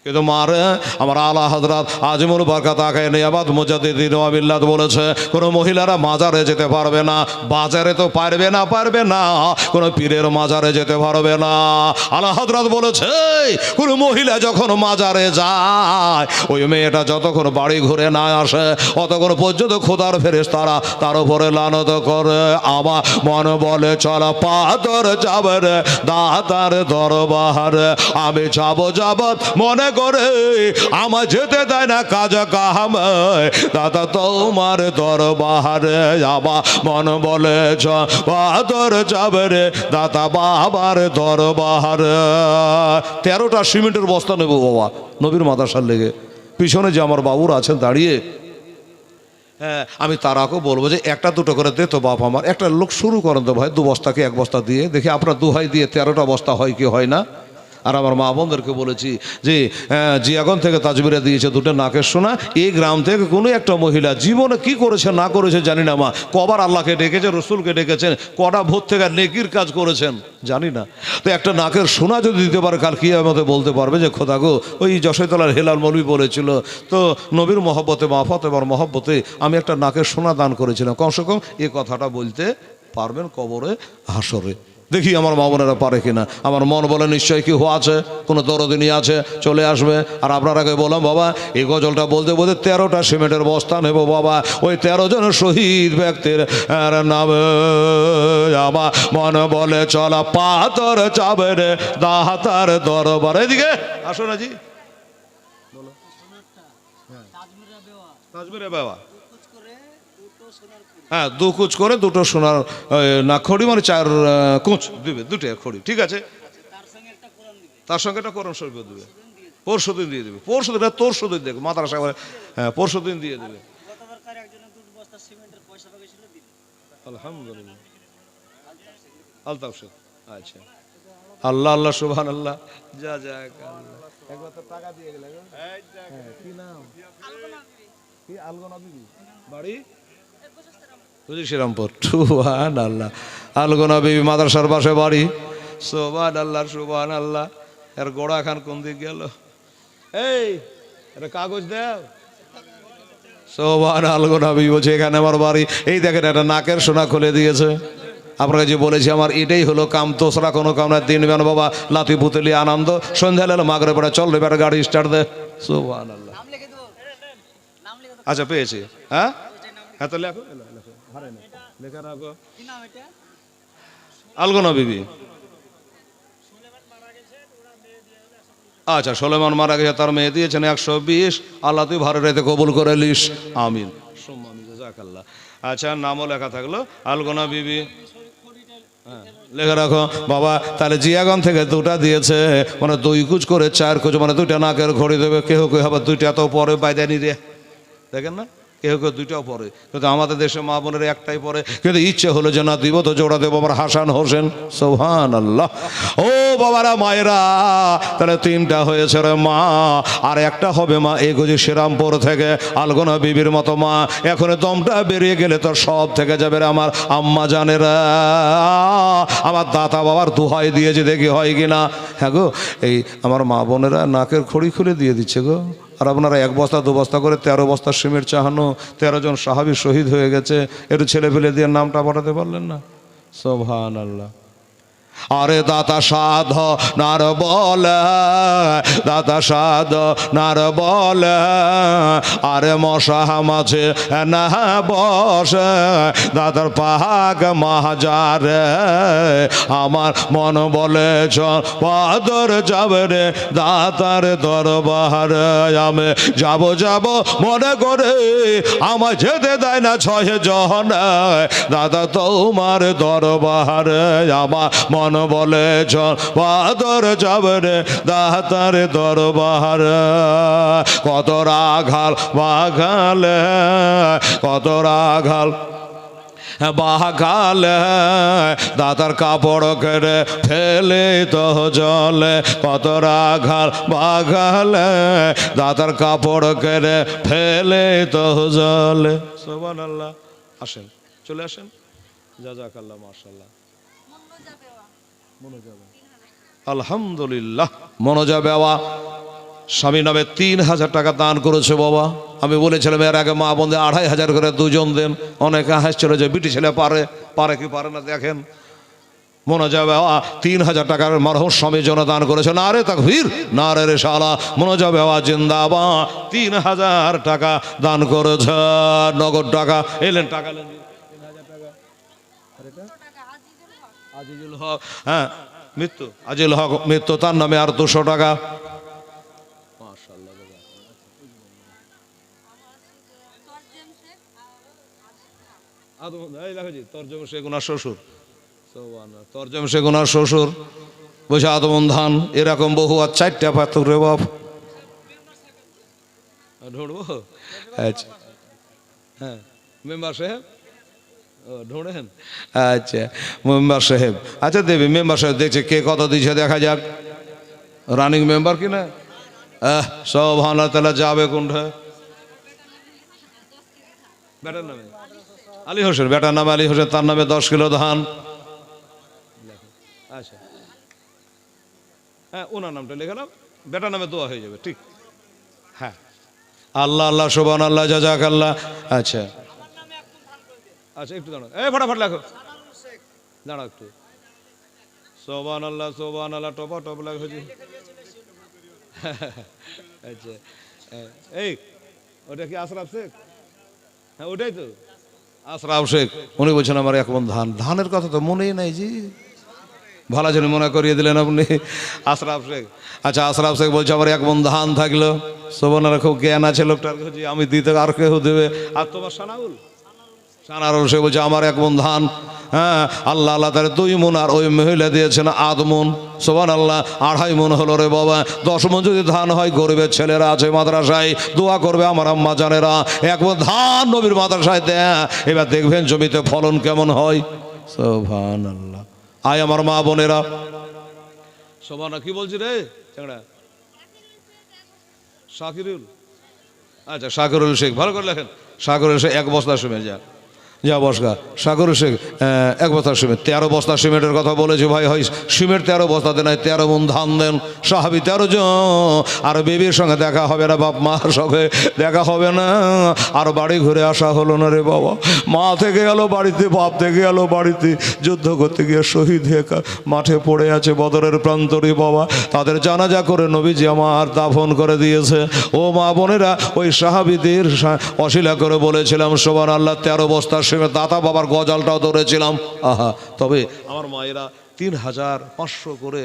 কিন্তু মারে আমার আলা হযরত আজমুল বরকত আকায়ে নিয়ামত মুজাদ্দিদিন ওয়া মিল্লাত বলেছে কোনো মহিলারা মাজারে যেতে পারবে না। বাজারে তো পারবে না, কোনো পীরের মাজারে যেতে পারবে না। আলা হযরত বলেছে কোনো মহিলা যখন মাজারে যায়, ওই মেয়েটা যতক্ষণ বাড়ি ঘুরে না আসে অতক্ষণ পর্যন্ত খোদার ফেরেশতারা তার উপরে লানত করে। আমার মন বলে চল পাথর যাবে রে দাতার দরবার। আমি যাব মনে করে আমার যেতে দেয় না কাজ কাম, দাদা তোমার দরবারে। আমার মন বলে পাথর যাবে রে দাদা বাবার দরবারে। 13টা সিমেন্টের বস্তা নেব বাবা নবীর মাদ্রাসার লেগে। পিছনে যে আমার বাবুরা আছেন দাঁড়িয়ে, হ্যাঁ, আমি তারাকেও বলবো যে একটা দুটো করে দে তো বাপ আমার। একটা লোক শুরু করেন তো ভাই, 2 বস্তাকে 1 বস্তা দিয়ে দেখি আপনার দুহাই দিয়ে 13টা বস্তা হয় কি হয় না। আর আমার মা বোনদেরকে বলেছি যে জিয়াগঞ্জ থেকে তাজবিরা দিয়েছে 2টা নাকের সোনা। এই গ্রাম থেকে কোনো একটা মহিলা জীবনে কি করেছে না করেছে জানি না মা, কবার আল্লাহকে ডেকেছে, রসুলকে ডেকেছেন, কটা ভোর থেকে নেকির কাজ করেছেন জানি না। তো একটা নাকের সোনা যদি দিতে পারে কাল কিয়ামতে বলতে পারবে যে খোদা গো, ওই যশোরতলার হেলাল মৌলভী বলেছিল তো নবীর মহব্বতে মাফত এবং মহব্বতে আমি একটা নাকের সোনা দান করেছিলাম। কমসে কম এ কথাটা বলতে পারবেন কবরে হাসরে। দেখি আমার মা বোনেরা পারে কিনা। আমার মন বলে নিশ্চয়ই কেউ আছে, কোনো দরদিনী আছে, চলে আসবে। আর আপনার আগে বললাম বাবা, এই গজলটা বলতে বলতে 13টা সিমেন্টের বস্তা নেব বাবা, ওই 13 জন শহীদ ব্যক্তির নামে আমার মন বলে চলা পাথর চাবে রে দাতার দরবার। এদিকে আসো না জি, বলো। তাজমিরে বাবা, হ্যাঁ 2 কুচ করে 2টো সোনার না খড়ি, মানে 4 কুচ দিবে, 2টা খড়ি, ঠিক আছে। তার সঙ্গে একটা কোরআন শরীফ দিবে, পরশু দিন দিয়ে দেবে। পরশু দিন তোর শুধু দেখ মাদ্রাসা, হ্যাঁ পরশু দিন দিয়ে দেবে। আলহামদুলিল্লাহ, আলতাফ শেখ, আচ্ছা। আল্লাহ আল্লাহ সুবহানাল্লাহ, যা যাক আল্লাহ। একবার তো টাকা দিয়ে গেলে, হ্যাঁ কি নাম, কি আলগোনা বিবি, বাড়ি শ্রীরামপুর। সুবহানাল্লাহ, আলগোনা বিবি মাদ্রাসার পাশে বাড়ি। সুবহানাল্লাহ সুবহানাল্লাহ। এর গোড়া খান কোন দিক গেল? এই এটা কাগজ দাও। সুবহানাল্লাহ, আলগোনা বিবি বলছে এখানে আমার বাড়ি। এই দেখেন একটা নাকের সোনা খুলে দিয়েছে। আপনাকে যে বলেছি আমার এটাই হলো কাম, তোসরা কোনো কাম না। দিন বেন বাবা লাতি পুতলি আনন্দ, সন্ধ্যা লেলো মাগরে পড়ে চল রে বেটা গাড়ি স্টার্ট দে। সুবহানাল্লাহ। আচ্ছা পেয়েছি, হ্যাঁ হ্যাঁ তো লেখো, লেখা রাখো। আলগোনা বিবি, আচ্ছা সোলেমান মারা গেছে, তার মেয়ে দিয়েছেন 120। আল্লাহ তুই ভালো রেতে কবুল করে লিস, আমিন। জাযাকাল্লাহ। আচ্ছা নামও লেখা থাকলো আলগোনা বিবি, হ্যাঁ লেখা রাখো বাবা। তাহলে জিয়াগঞ্জ থেকে 2টা দিয়েছে, মানে 2 কুচ করে 4 কুচ, মানে 2টা নাকের ঘড়ি দেবে। কেউ কেউ আবার 2টা তো পরে বাইদানি রে, দেখেন না, কেউ কেউ 2টাও পরে, কিন্তু আমাদের দেশে মা বোনের একটাই পরে। কিন্তু ইচ্ছে হলো যে না দিব তো জোড়া দেবো আমার হাসান হোসেন। সুবহানাল্লাহ। ও বাবারা মায়েরা, তাহলে 3টা হয়েছে রে মা, আর একটা হবে মা এই গজি শ্রীরামপুর থেকে আলগোনা বিবির মতো মা। এখন দমটা বেরিয়ে গেলে তোর সব থেকে যাবে রে আমার আম্মা জানেরা। আমার দাতা বাবার দোহাই দিয়েছে, দেখি হয় কিনা। হ্যাঁ গো, এই আমার মা বোনেরা নাকের খড়ি খুলে দিয়ে দিচ্ছে গো। আর আপনারা 1 বস্তা 2 বস্তা করে 13 বস্তা সিমেন্ট চাহানো, 13 জন সাহাবী শহীদ হয়ে গেছে। একটু ছেলে ফেলে দিয়ে নামটা পাঠাতে পারলেন না? সুবহানাল্লাহ। আরে দাতা সাধ নার বলে, দাতা সাধ নার বলে, আরে মশা মাঝে না বসে, দাদার পাহাগ মাহাজারে আমার মন বলে চল পাদর যাবে রে দাতার দরবারে। আমি যাব যাব মনে করে আমার যেতে দেয় না 6 জন, দাদা তোমার দরবারে আমার মন বলে চল পাদর যাবে রে দাতার দরবারে। কত রাঘাল বাঘালে, কত রাঘাল বাঘালে, দাতার কাপড় কেড়ে ফেলে তো জলে। কত রাঘাল বাঘালে, দাতার কাপড় কেড়ে ফেলে তো জলে। সুবহানাল্লাহ। আসেন, চলে আসেন। জাযাকাল্লাহ, মাশাআল্লাহ। আলহামদুলিল্লাহ। মনোজা বেওয়া স্বামী নামে 3000 টাকা দান করেছে বাবা। আমি বলেছিলাম এর আগে মা বোনদের 2500 করে 2 জন দেন। অনেকে হাসছিল যে বিটি ছেলে পারে, পারে কি পারে না। দেখেন মনোজা বেওয়া 3000 টাকার মরহুম স্বামীর জন্য দান করেছে। না রে তাকবীর, না রে রিসালা। মনোজা বেওয়া জিন্দাবাদ। 3000 টাকা দান করেছে, নগদ টাকা। এলেন টাকা নেন 3000 টাকা। আজিজুল হক, হ্যাঁ মৃত্যু, আজিল হক মৃত্যু, তার নামে আর 200 টাকা। তরজম শেখ ওনার শ্বশুর, তরজম শেখ ওনার শ্বশুর বসে আদমন ধান। এরকম বহু আর 4টা পাত্র রে বাপ ঢুঁড়বো। আচ্ছা হ্যাঁ মেম্বার সাহেব ঢুঁড়েন। আচ্ছা মেম্বার সাহেব, আচ্ছা দেবী মেম্বার সাহেব দেখছে কে কত দিচ্ছে দেখা যাক। রানিং মেম্বার কিনা সব ভালো তাহলে যাবে কোনটা? বেটার নামে আলী হোসেন, বেটার নামে আলী হোসেন, তার নামে 10 কিলো ধান। আচ্ছা হ্যাঁ ওনার নামটা লেখা নাম, বেটার নামে দোয়া হয়ে যাবে। ঠিক, হ্যাঁ আল্লাহ আল্লাহ সুবহানাল্লাহ জাযাকাল্লাহ। আচ্ছা আচ্ছা একটু দাঁড়াও, এই ফটাফট লেখো, দাঁড়াও একটু। সুবহানাল্লাহ টপা টপ লাগছে। আচ্ছা এই ওটা কি আশরাফ শেখ? হ্যাঁ ওটাই তো আশরাফ শেখ। উনি বলছেন আমার এক মন ধান। ধানের কথা তো মনেই নাই জি, ভালো জন্য মনে করিয়ে দিলেন আপনি। আশরাফ শেখ, আচ্ছা আশরাফ শেখ বলছে আমার এক মন ধান থাকলো। সুবহানাল্লাহ, খুব জ্ঞান আছে লোকটার কাছে, আমি দিতে আর কেউ দেবে। আর তোমার সানাউল, সানারুল সে বলছে আমার এক মন ধান। হ্যাঁ আল্লাহ আল্লাহ তাহলে 2 মন, আর ওই মহিলা দিয়েছেন 8 মন। সুবহানাল্লাহ, 2.5 মন হলো রে বাবা। 10 মন যদি ধান হয়, গরিবের ছেলেরা আছে মাদ্রাসায়, দোয়া করবে আমার আম্মা জানেরা, 1 মন ধান নবীর মাদ্রাসায় দেয়। এবার দেখবেন জমিতে ফলন কেমন হয়। সুবহানাল্লাহ। আয় আমার মা বোনেরা, সুবহানাল্লাহ। কি বলছি রে চ্যাংড়া? শাকিরুল, আচ্ছা শাকিরুল শেখ, ভালো করে লেখেন। শাকিরুল শেখ 1 বস্তা সিমেন্ট যা বসগা। শাকিরুল শেখ 1 বস্তা সিমেন্ট, 13 বস্তা সিমেন্টের কথা বলেছে ভাই। হয় সিমেন্ট 13 বস্তা দেন, 13 মন ধান দেন। সাহাবী 13 জন। আর বেবির সঙ্গে দেখা হবে না, বাপ মার সঙ্গে দেখা হবে না। আর বাড়ি ঘুরে আসা হলো না রে বাবা। মা থেকে গেল বাড়িতে, বাপ থেকে গেল বাড়িতে, যুদ্ধ করতে গিয়ে শহীদ হয়ে মাঠে পড়ে আছে বদরের প্রান্তরে বাবা। তাদের জানাজা করে নবীজি আমার দাফন করে দিয়েছে। ও মা বোনেরা, ওই সাহাবীদের অশিলা করে বলেছিলাম সুবহানাল্লাহ 13 বস্তা সিমেন্ট, দাতা বাবার গজালটাও ধরেছিলাম। আহা, তবে আমার মায়েরা 3500 করে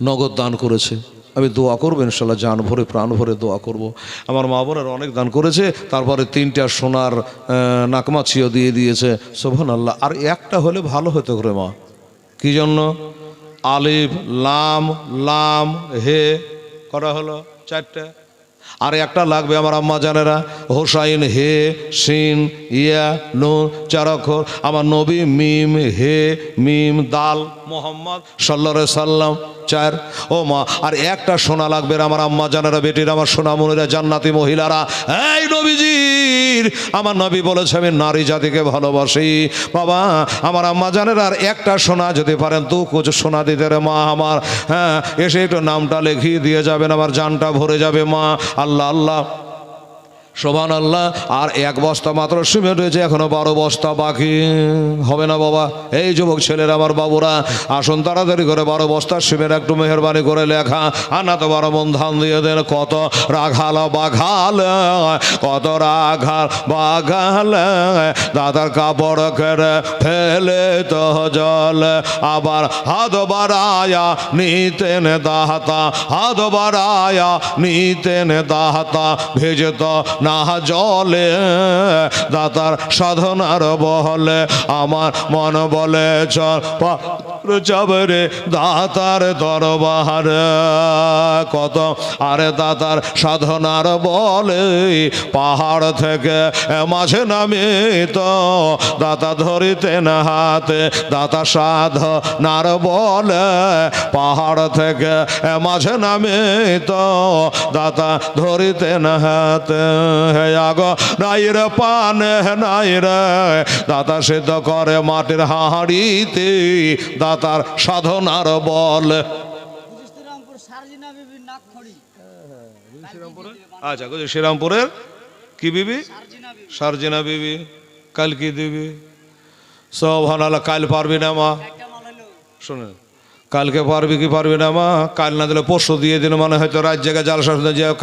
নগদ দান করেছে। আমি দোয়া করবো ইনশাল্লাহ, জান ভরে প্রাণ ভরে দোয়া করব। আমার মা বোনের অনেক দান করেছে। তারপরে 3টা সোনার নাকমাছিও দিয়ে দিয়েছে। সুবহানাল্লাহ। আর একটা হলে ভালো হতো করে মা। কি জন্য? আলিফ লাম লাম হে করা হলো 4টা। আর একটা লাগবে আমার আম্মা জানেরা, হোসাইন হে সিন ইয়া নুন 4 অক্ষর। আমার নবী মিম হে মিম দাল মোহাম্মদ সাল্লাল্লাহু আলাইহি সাল্লাম 4। ও মা, আর একটা সোনা লাগবে আমার আম্মা জানেরা, বেটির আমার সোনা মনিরা, জান্নাতি মহিলারা। এই নবীজির, আমার নবী বলেছে আমি নারী জাতিকে ভালোবাসি বাবা। আমার আম্মা জানেরা, আর একটা সোনা যদি পারেন তো কুছ সোনা দিতে রে মা আমার। হ্যাঁ, এসে একটু নামটা লিখিয়ে দিয়ে যাবেন, আমার জানটা ভরে যাবে মা। আল্লাহ আল্লাহ, সুবহানাল্লাহ। আর 1 বস্তা মাত্র সিমেন্ট রয়েছে, এখনো 12 বস্তা বাকি। হবে না বাবা? এই যুবক ছেলেরা আমার বাবুরা, আসুন তাড়াতাড়ি করে 12 বস্তা সিমেন্ট একটু মেহেরবানি করে লেখা। আর না তো 12 মন ধান দিয়ে দেন। কত রাখাল বাঘাল, কত রাখাল বাঘাল, দাদার কাপড় কেড়ে ফেলে তো জল, আবার হাত বাড়ায়া নিতেন দাহাতা, হাত বাড়ায়া নিতেন দাহাতা, ভেজত না জলে দাতার সাধনার বহলে, আমার মন বলে চল যাবে দাতার দরবার। কত আরে দাতার সাধনার বলে, পাহাড় থেকে মাঝে নামে তো দাতা ধরিতেন হাতে, দাতা সাধনার বলে, পাহাড় থেকে মাঝে নামে তো দাতা ধরিতেন হাতে। হে আগো নাই রে পানে নাই রে, দাতা সিদ্ধ করে মাটির হাঁড়িতে, দাতার সাধনার বল। আচ্ছা, শ্রীরামপুরের কি বিবি? সারজিনা বিবি। কাল কি দিবি? সুবহানাল্লাহ। কাল পারবি না মা? শোনেন, কালকে পারবি কি পারবি না মা? কাল না দিলে পরশু দিয়ে দিন, মানে হয়তো রাত জায়গায় জালসা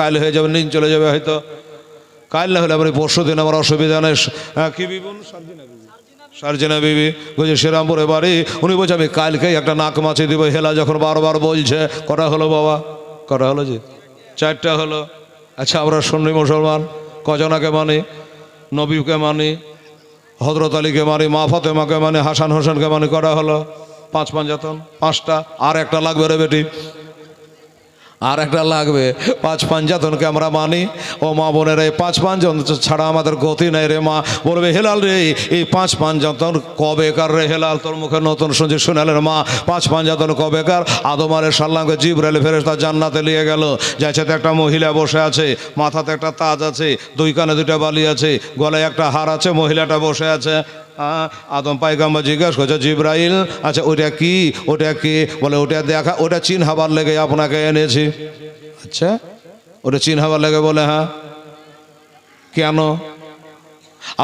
কাল হয়ে যাবে, নিন চলে যাবে হয়তো। কাল না হলে আপনি পরশু দিন, আমার অসুবিধা নেই। কি বিবি? সারজিনা বিবি। বুঝে শ্রীরামপুরে বাড়ি। উনি বলছে আমি কালকেই একটা নাক মাছি দিব। হেলা যখন বারবার বলছে, করা হলো বাবা? করা হলো জি, 4টা হলো। আচ্ছা, আমরা সুন্নি মুসলমান কজনাকে মানি? নবীকে মানি, হযরত আলীকে মানি, মা ফাতেমাকে মানি, হাসান হোসেনকে মানি। করা হলো 5 পাঞ্জাতন, 5টা। আর একটা লাগবে রে বেটি, আর একটা লাগবে। 5 পাঞ্জাতনকে আমরা মানি। ও মা বোনেরা, এই 5 পাঞ্জাতন ছাড়া আমাদের গতি নাই রে মা। বলবে হেলাল রে, এই 5 পাঞ্জাতন কবেকার রে হেলাল? তোর মুখে নতুন শুনছি। শুনালেন মা, 5 পাঞ্জাতন কবেকার? আদম আলাইহিস সালামকে জিবরাইল ফেরেশতা জান্নাতে নিয়ে গেল। যাইতে একটা মহিলা বসে আছে, মাথাতে একটা তাজ আছে, 2 কানে 2টা বালি আছে, গলায় একটা হার আছে, মহিলাটা বসে আছে। আদম পায়গাম্বার জিজ্ঞাসা করছে জিবরাইল, আচ্ছা ওটা কি? ওটা কি? বলে ওটা দেখা, ওটা চিনহাবার লেগে আপনাকে এনেছি। আচ্ছা, ওটা চিনহাবার লেগে? বলে হ্যাঁ। কেন?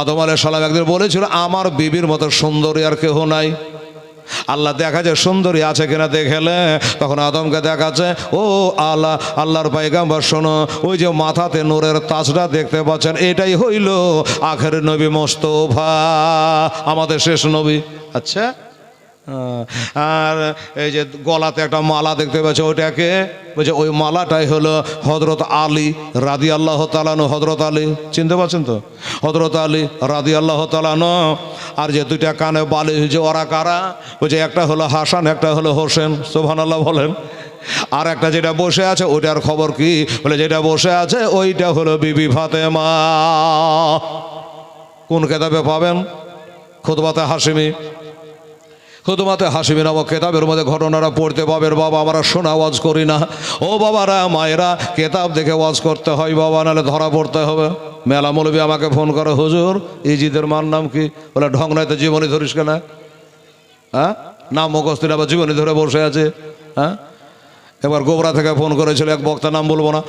আদম আলাইহিস সালাম একদিন বলেছিল আমার বিবির মতো সুন্দরী আর কেহ নাই। আল্লাহ দেখাচ্ছে সুন্দরী আছে কিনা দেখেলে, তখন আদমকে দেখাচ্ছে ও আল্লাহর পয়গম্বর শোনো, ওই যে মাথাতে নূরের তাজটা দেখতে পাচ্ছেন, এটাই হইল আখের নবী মোস্তফা, আমাদের শেষ নবী। আচ্ছা, আর এই যে গলাতে একটা মালা দেখতে পাচ্ছ, ওইটাকে বলছে ওই মালাটাই হলো হযরত আলী রাদিয়াল্লাহু তাআলা আনহু। হযরত আলী চিনতে পারছেন তো? হযরত আলী রাদিয়াল্লাহু তাআলা আনহু। আর যে দুইটা কানে বালি হয়েছে ওরা কারা? বলছে একটা হলো হাসান, একটা হলো হোসেন। সুবহানাল্লাহ বলেন। আর একটা যেটা বসে আছে ওইটার খবর কি? বলে যেটা বসে আছে ওইটা হলো বিবি ফাতেমা। কোন কেতাবে পাবেন? খুতবাতে হাশিমি। খুতবাতে হাশিমি নামক কেতাবের মধ্যে ঘটনাটা পড়তে পাবেন। বাবা আমরা শোনা ওয়াজ করি না। ও বাবারা মায়েরা, কেতাব দেখে ওয়াজ করতে হয় বাবা, নাহলে ধরা পড়তে হবে। মেলা মৌলবী আমাকে ফোন করে, হুজুর ইজিদের মার নাম কি? বলে ঢং নাই তো জীবনী ধরিস কেন? হ্যাঁ, নাম মুখস্থ আবার জীবনী ধরে বসে আছে। হ্যাঁ, এবার গোবরা থেকে ফোন করেছিল এক বক্তা, নাম বলবো না,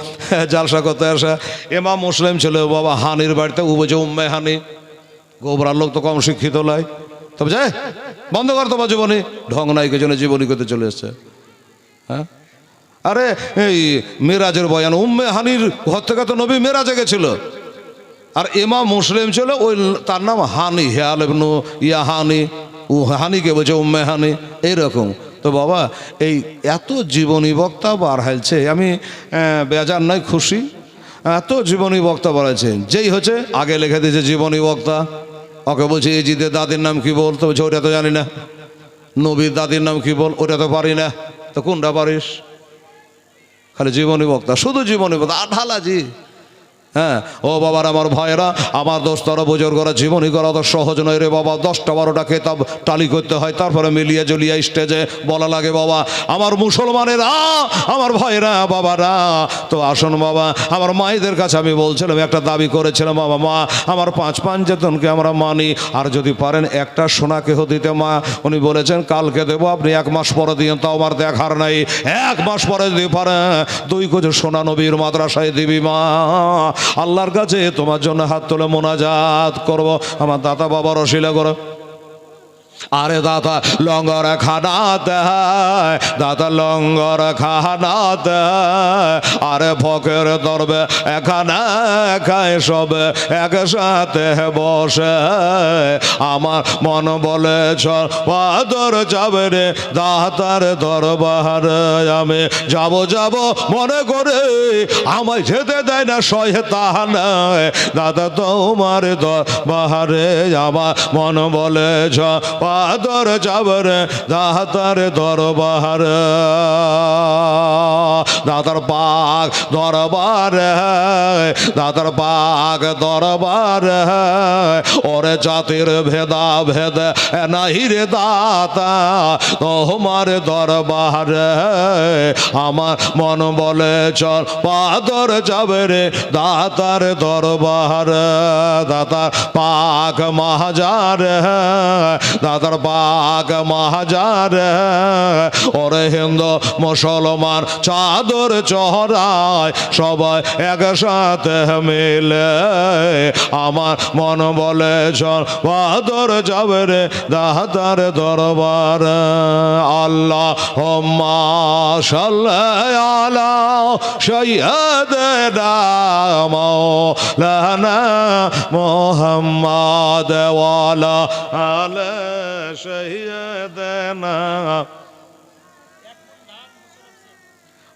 জালসা করতে আসা। ইমাম মুসলিম ছিল বাবা হানির বাড়িতে, উবেছে উম্মে হানি। গোবরার লোক তো কম শিক্ষিত নয়, তবে যাই বন্ধ কর তোমার জীবনী, ঢং নাই কে জন্য জীবনী করতে চলে এসছে। হ্যাঁ, আরে এই মেরাজের বয়ান, উম্মে হানির ঘর থেকে তো নবী মেরাজে গেছিল, আর ইমাম মুসলিম ছিল ওই তার নাম হানি, হেয়াল ইবনু ইয়া হানি, ও হানিকে বলছে উম্মে হানি, এইরকম। তো বাবা এই এত জীবনী বক্তা বার হাইলছে, আমি বেজার নয়, খুশি। এত জীবনী বক্তা বাড়াইছে, যেই হচ্ছে আগে লিখে দিয়েছে জীবনী বক্তা। ওকে বলছে এজিদের দাদির নাম কি বল? তো বলছে ওটা তো জানি না। নবীর দাদির নাম কি বল? ওটা তো পারি না। তো কোনটা পারিস? খালি জীবনী বক্তা, শুধু জীবনী বক্তা, আঠালাজি। হ্যাঁ, ও বাবার আমার ভাইয়েরা, আমার দোস্তরা বুজুর্গরা, জীবনী করা তো সহজ নয় রে বাবা। 10টা 12টা কেতাব টালি করতে হয়, তারপরে মিলিয়ে জলিয়ে স্টেজে বলা লাগে বাবা। আমার মুসলমানেরা, আমার ভাইয়েরা, বাবারা, তো আসুন বাবা, আমার মায়েদের কাছে আমি বলছিলাম, একটা দাবি করেছিলাম বাবা, মা আমার 5 পাঞ্চেতনকে আমরা মানি, আর যদি পারেন একটা সোনা কেহ দিতে। মা উনি বলেছেন কালকে দেবো, আপনি 1 মাস পরে দিন, তাও আমার দেখার নাই। 1 মাস পরে যদি পারেন 2 কেজি সোনা নবীর মাদ্রাসায় দিবি মা। আল্লাহর কাছে তোমার জন্য হাত তুলে মোনাজাত করব। আমার দাতা বাবার অশিলা করো। আরে দাদা লঙ্গর খানাতে, দাদা লঙ্গর খানাতে, আরে ফকের দরবে এখানে খায় সব একসাথে বসে। আমার মন বলে চল বাদর যাবে রে দাতার দরবারে। আমি যাব মনে করে আমায় যেতে দেয় না শয়তান। দাদা তোমার দরবারে আমার মন বলে চল বাদর যাবে রে দাতার দরবারে। দাতার পাক দরবারে, দাতার পাক দরবারে, ওরে জাতির ভেদা ভেদ নাহি রে দাতা তোমার দরবারে। আমার মন বলে চল বাদর যাবে রে দাতার দরবারে। দাতার পাক মাহাজারে, দাতার পাক মাহাজারে, ওরে হিন্দু মুসলমান চাদর চহরায় সবাই একসাথে মিলে। আমার মন বলে চল বাদর যাবে রে দাতার দরবার। আল্লাহুম্মা সাল্লি আলা সাইয়্যিদিনা মাওলানা মুহাম্মাদ ওয়া আলা আলি সাইয়্যিদিনা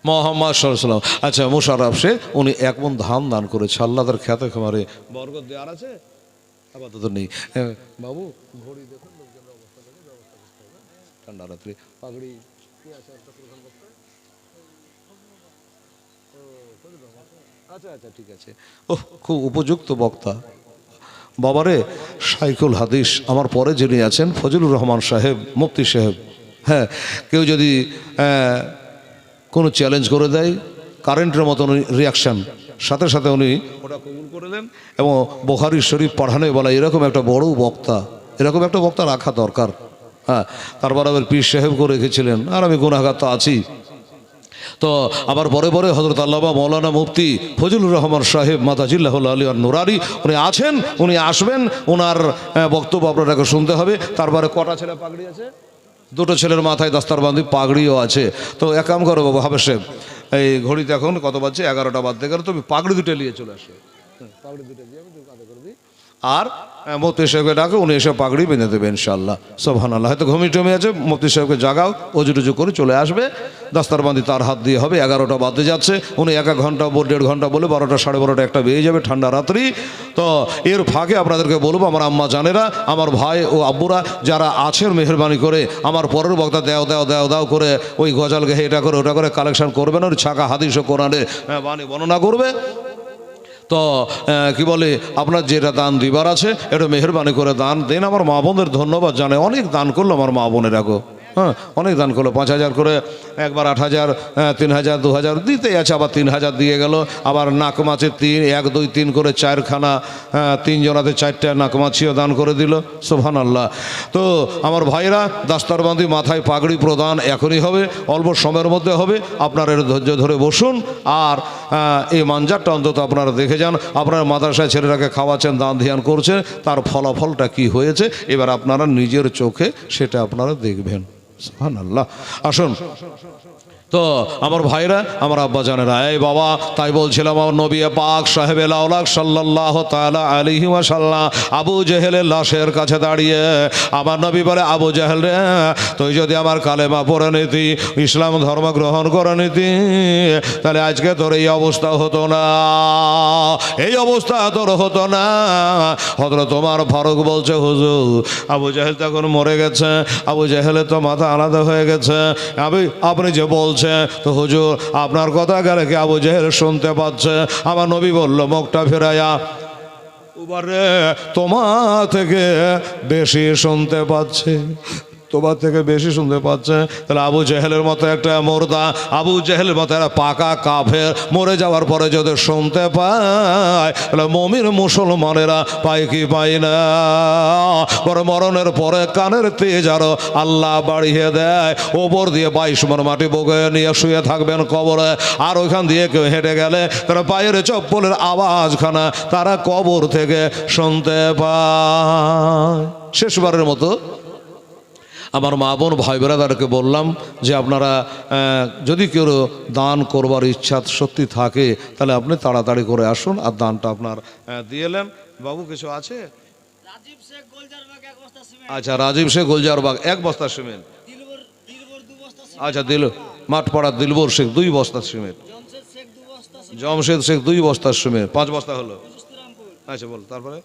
মোহাম্মদ সাল্লাল্লাহু আলাইহি ওয়াসাল্লাম। আচ্ছা, মুশাররফ সে উনি 1 মণ ধান দান করেছে। আল্লাহ তার খেতে খামারে বরকত দেওয়ার আছে, আপাতত নেই। বাবু ঘড়ি দেখুন, লোকজনের অবস্থা দেখে ব্যবস্থা করতে হবে। ঠান্ডা রাত্রি পাগড়ি কি আছে? আচ্ছা ঠিক আছে। ওহ, খুব উপযুক্ত বক্তা বাবারে। শাইখুল হাদিস আমার পরে যিনি আছেন ফজলুর রহমান সাহেব, মুফতি সাহেব। হ্যাঁ, কেউ যদি কোনো চ্যালেঞ্জ করে দেয়, কারেন্টের মতন রিয়াকশান, সাথে সাথে উনি ওটা কবুল করে দেন। এবং বুখারী শরীফ পড়ানো বলা, এরকম একটা বড় বক্তা, এরকম একটা বক্তা রাখা দরকার। হ্যাঁ, তারপর আবার পীর সাহেবকে রেখেছিলেন, আর আমি গুনাহগার তো আছি। তো আবার পরে পরে হযরত আল্লামা মৌলানা মুফতি ফজলুর রহমান সাহেব মাতাজিল্লাহুল আলী আর নুরানি উনি আছেন, উনি আসবেন, ওনার বক্তব্য আপনাদেরকে শুনতে হবে। তারপরে কটা ছেলে পাগড়ি আছে? দুটো ছেলের মাথায় দাস্তারবান্দি পাগড়িও আছে। তো এক কাম করো বাবু হাফেজ সাহেব, এই ঘড়িতে এখন কত বাজছে? 11টা বাজতে গেলে তুমি পাগড়ি দুটো নিয়ে চলে আসো। পাগড়ি দুটো দিয়ে আমি কাঁধে করে দিই, আর মুফতি সাহেবকে ডাকো, উনি এসে পাগড়ি বেঁধে দেবে ইনশাল্লাহ। সুবহানাল্লাহ। হয়তো ঘুমিয়ে টুমিয়ে আছে, মুফতি সাহেবকে জাগাও, অজু টুজু করে চলে আসবে। দাস্তারবান্দি তার হাত দিয়ে হবে। 11টা বাজতে যাচ্ছে, উনি 1 ঘন্টা 1.5 ঘন্টা বলে 12টা 12:30 একটা বেজে যাবে, ঠান্ডা রাত্রি। তো এর ফাঁকে আপনাদেরকে বলবো, আমার আম্মা জানেরা, আমার ভাই ও আব্বুরা যারা আছেন, মেহরবানি করে আমার পরের বক্তা দেও দেও দেও দাও করে ওই গজাল গেহে এটা করে ওটা করে কালেকশন করবেন, ওই ছাকা হাদিস ও কোরআনে বাণী বর্ণনা করবে। তো কি বলে, আপনার যেটা দান দিবার আছে এটা মেহরবানি করে দান দেন। আমার মা বোনদের ধন্যবাদ জানাই, অনেক দান করলো আমার মা বোনেরা গো। হ্যাঁ, অনেক দান করলো। 5,000 করে, একবার 8,000, 3,000, 2,000 দিতেই আছে, আবার 3,000 দিয়ে গেল। আবার নাকমাছে 3, 1, 2, 3 করে 4খানা, 3 জনাতে 4টা নাকমাছিও দান করে দিল। সুবহানাল্লাহ। তো আমার ভাইরা, দাস্তারবান্দি মাথায় পাগড়ি প্রদান এখনই হবে, অল্প সময়ের মধ্যে হবে। আপনারা এর ধৈর্য ধরে বসুন, আর এই মানজারটা অন্তত আপনারা দেখে যান। আপনারা মাদ্রাসায় ছেলেরাকে খাওয়াচ্ছেন, দান ধ্যান করছেন, তার ফলাফলটা কি হয়েছে এবার আপনারা নিজের চোখে সেটা আপনারা দেখবেন। সুবহানাল্লাহ। আসুন। তো আমার ভাইরা, আমার আব্বা জানেরা, এই বাবা, তাই বলছিলাম আমার নবী পাক সাহেবে লাউলাক সাল্লাল্লাহু তাআলা আলাইহি ওয়াসাল্লাম আবু জেহেলের লাশের কাছে দাঁড়িয়ে আমার নবী বলে, আবু জেহেল রে, তুই যদি আমার কালেমা পড়ে নিতি, ইসলাম ধর্ম গ্রহণ করে নিতি, তাহলে আজকে তোর এই অবস্থা হতো না, এই অবস্থা তোর হতো না। হযরত তোমার ফারুক বলছে, হুজুর আবু জেহেল তখন মরে গেছে, আবু জেহেলের তো মাথা আলাদা হয়ে গেছে, আপনি যে বলছেন, তো হুজুর আপনার কথা গেলে কি আবু জেহেল শুনতে পাচ্ছে? আমার নবী বলল, মুখটা ফেরাইয়া, উবারে তোমার থেকে বেশি শুনতে পাচ্ছে, তোমার থেকে বেশি শুনতে পাচ্ছে। তাহলে আবু জেহেলের মতো একটা মুর্দা, আবু জেহেলের মতো একটা পাকা কাফের মরে যাওয়ার পরে যদি শুনতে পায়, তাহলে মুমিন মুসলমানেরা পায় কি পায় না? পরে মরণের পরে কানের তেজ আরো আল্লাহ বাড়িয়ে দেয়, ওপর দিয়ে 22 মণ মাটি বগে নিয়ে শুয়ে থাকবেন কবরে, আর ওইখান দিয়ে কেউ হেঁটে গেলে তারা পায়ের চপ্পলের আওয়াজখানা তারা কবর থেকে শুনতে পায়। শেষবারের মতো আমার মা বোন ভাই ব্রাদারকে বললাম যে আপনারা যদি কেউ দান করবার ইচ্ছা সত্যি থাকে, তাহলে আপনি তাড়াতাড়ি করে আসুন আর দানটা আপনার দিয়ে এলেন। বাবু কিছু আছে? আচ্ছা, রাজীব শেখ গোলজারবাগ 1 বস্তা সিমেন্ট। আচ্ছা, মাঠপাড়ার দিলবর শেখ 2 বস্তা সিমেন্ট। জমশেদ শেখ 2 বস্তা সিমেন্ট, 5 বস্তা হলো। আচ্ছা বল, তারপরে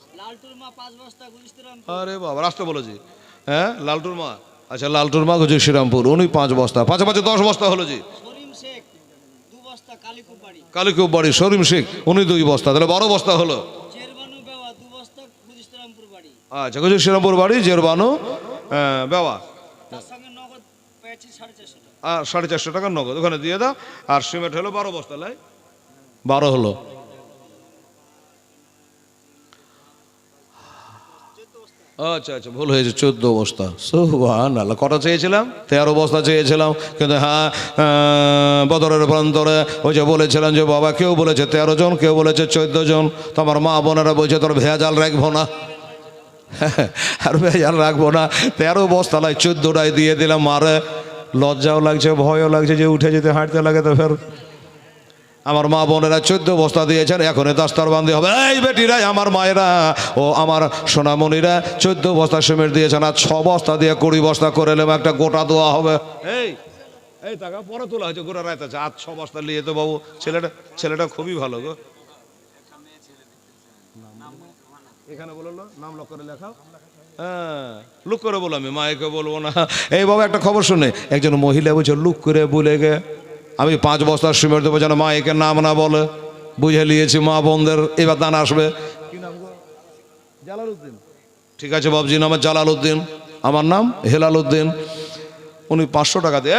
আরে বাবা রাস্তা বলেছি, হ্যাঁ লালটুর মা। আচ্ছা, লালটুর মা গুজি শ্রীরামপুর, উনি 5 বস্তা, 5 5 10 বস্তা হলো জি। কালিকুব বাড়ি শরীম শেখ, উনি 2 বস্তা, তাহলে 12 বস্তা হলো। আচ্ছা, গুজি শ্রীরামপুর বাড়ি জেরবানু বেওয়া, 450 টাকা নগদ ওখানে দিয়ে দাও। আর সিমেন্ট হলো 12 বস্তা, লাই 12 হলো। আচ্ছা আচ্ছা, ভুল হয়েছে, 14 বস্তা। সুবহানাল্লাহ। কটা চেয়েছিলাম? 13 বস্তা চেয়েছিলাম, কিন্তু হ্যাঁ বদরের প্রান্তরে ওই যে বলেছিলাম যে বাবা, কেউ বলেছে 13 জন, কেউ বলেছে 14 জন। তো আমার মা বোনেরা বলছে তোর ভেজাল রাখবো না, আর ভেজাল রাখবো না, 13 বস্তা লাই 14টাই দিয়ে দিলাম। মারে লজ্জাও লাগছে, ভয়ও লাগছে যে উঠে যেতে হাঁটতে লাগে, তো ফের আমার মা বোনেরা 14 বস্তা দিয়েছেন, এখন দাস্তারবান্দি হবে। এই বেটিরা, আমার মায়েরা ও আমার সোনামণিরা 14 বস্তা সিমেন্ট দিয়েছেন, আর 6 বস্তা দিয়ে 20 বস্তা করে এলাম, একটা গোটা দেওয়া হবে। এই এই টাকা পরে তোলা হয়েছে, গোটা রাত আছে, আর 6 বস্তা নিয়ে তো বাবু, ছেলেটা খুবই ভালো গো। এখানে বললো নাম লক করে লেখা, হ্যাঁ লুক করে বলো, আমি মায়েকে বলবো না। এই বাবা একটা খবর শুনে, একজন মহিলা বলছে লুক করে বলে গে, আমি 5 বস্তার সিমেন্ট দেবো যেন মা একে নাম না বলে। বুঝে নিয়েছি মা বোনদের, এবার দান আসবে। কি নাম গো? জালালউদ্দিন। ঠিক আছে বাবজি, নাম জালালউদ্দিন, আমার নাম হেলালউদ্দিন। উনি 500 টাকা দিয়ে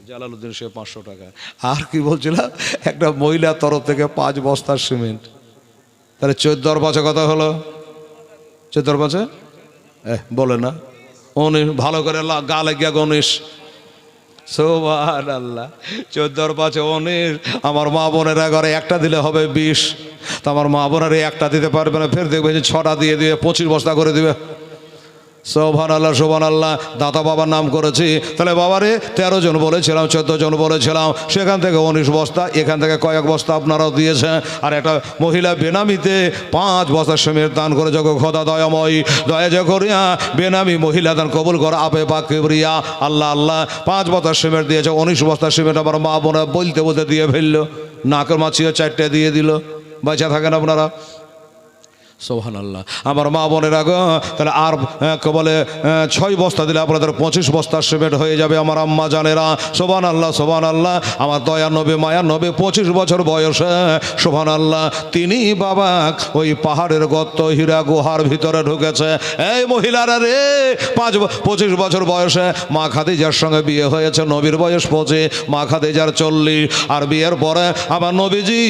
জালালউদ্দিন, সে 500 টাকা। আর কি বলছিলাম, একটা মহিলার তরফ থেকে 5 বস্তার সিমেন্ট, তাহলে 14 আর 5 কথা হলো, 14 আর 5 বলে না 19, ভালো করে গা লাগিয়া 19। সুবহানাল্লাহ। 14 আর 5 19। আমার মা বোনেরা ঘরে একটা দিলে হবে 20, তো আমার মা বোনেরা একটা দিতে পারবে না, ফের দেখবে যে 6টা দিয়ে দিবে, 25 বস্তা করে দিবে। সুবহানাল্লাহ সুবহানাল্লাহ। দাতা বাবার নাম করেছি, তাহলে বাবারে 13 জন বলেছিলাম, 14 জন বলেছিলাম, সেখান থেকে 19 বস্তা, এখান থেকে কয়েক বস্তা আপনারাও দিয়েছেন। আর একটা মহিলা বেনামিতে 5 বস্তা সিমেন্ট দান করে, যোগ খোদা দয়াময়, দয়া যে করিয়া বেনামি মহিলা দান কবুল করা, আপে পাক কিবরিয়া আল্লাহ আল্লাহ। 5 বস্তা সিমেন্ট দিয়েছে, 19 বস্তা সিমেন্ট আমার মা বোনা বলতে বলতে দিয়ে ফেললো, নাকের মাছিও 4টে দিয়ে দিল। বাঁচা থাকেন আপনারা, সুবহানাল্লাহ। আমার মা বোনের আগে তাহলে আর বলে 6 বস্তা দিলে আপনাদের 25 বস্তা সিমেন্ট হয়ে যাবে আমার আম্মা জানেরা। সুবহানাল্লাহ সুবহানাল্লাহ। আমার দয়া নবী মায়া নবী 25 বছর বয়সে, সুবহানাল্লাহ, তিনি বাবা ওই পাহাড়ের গর্ত হীরা গুহার ভিতরে ঢুকেছে। এই মহিলারা রে, 25 বছর বয়সে মা খাদিজার সঙ্গে বিয়ে হয়েছে, নবীর বয়স 25, মা খাদিজার 40। আর বিয়ের পরে আমার নবীজি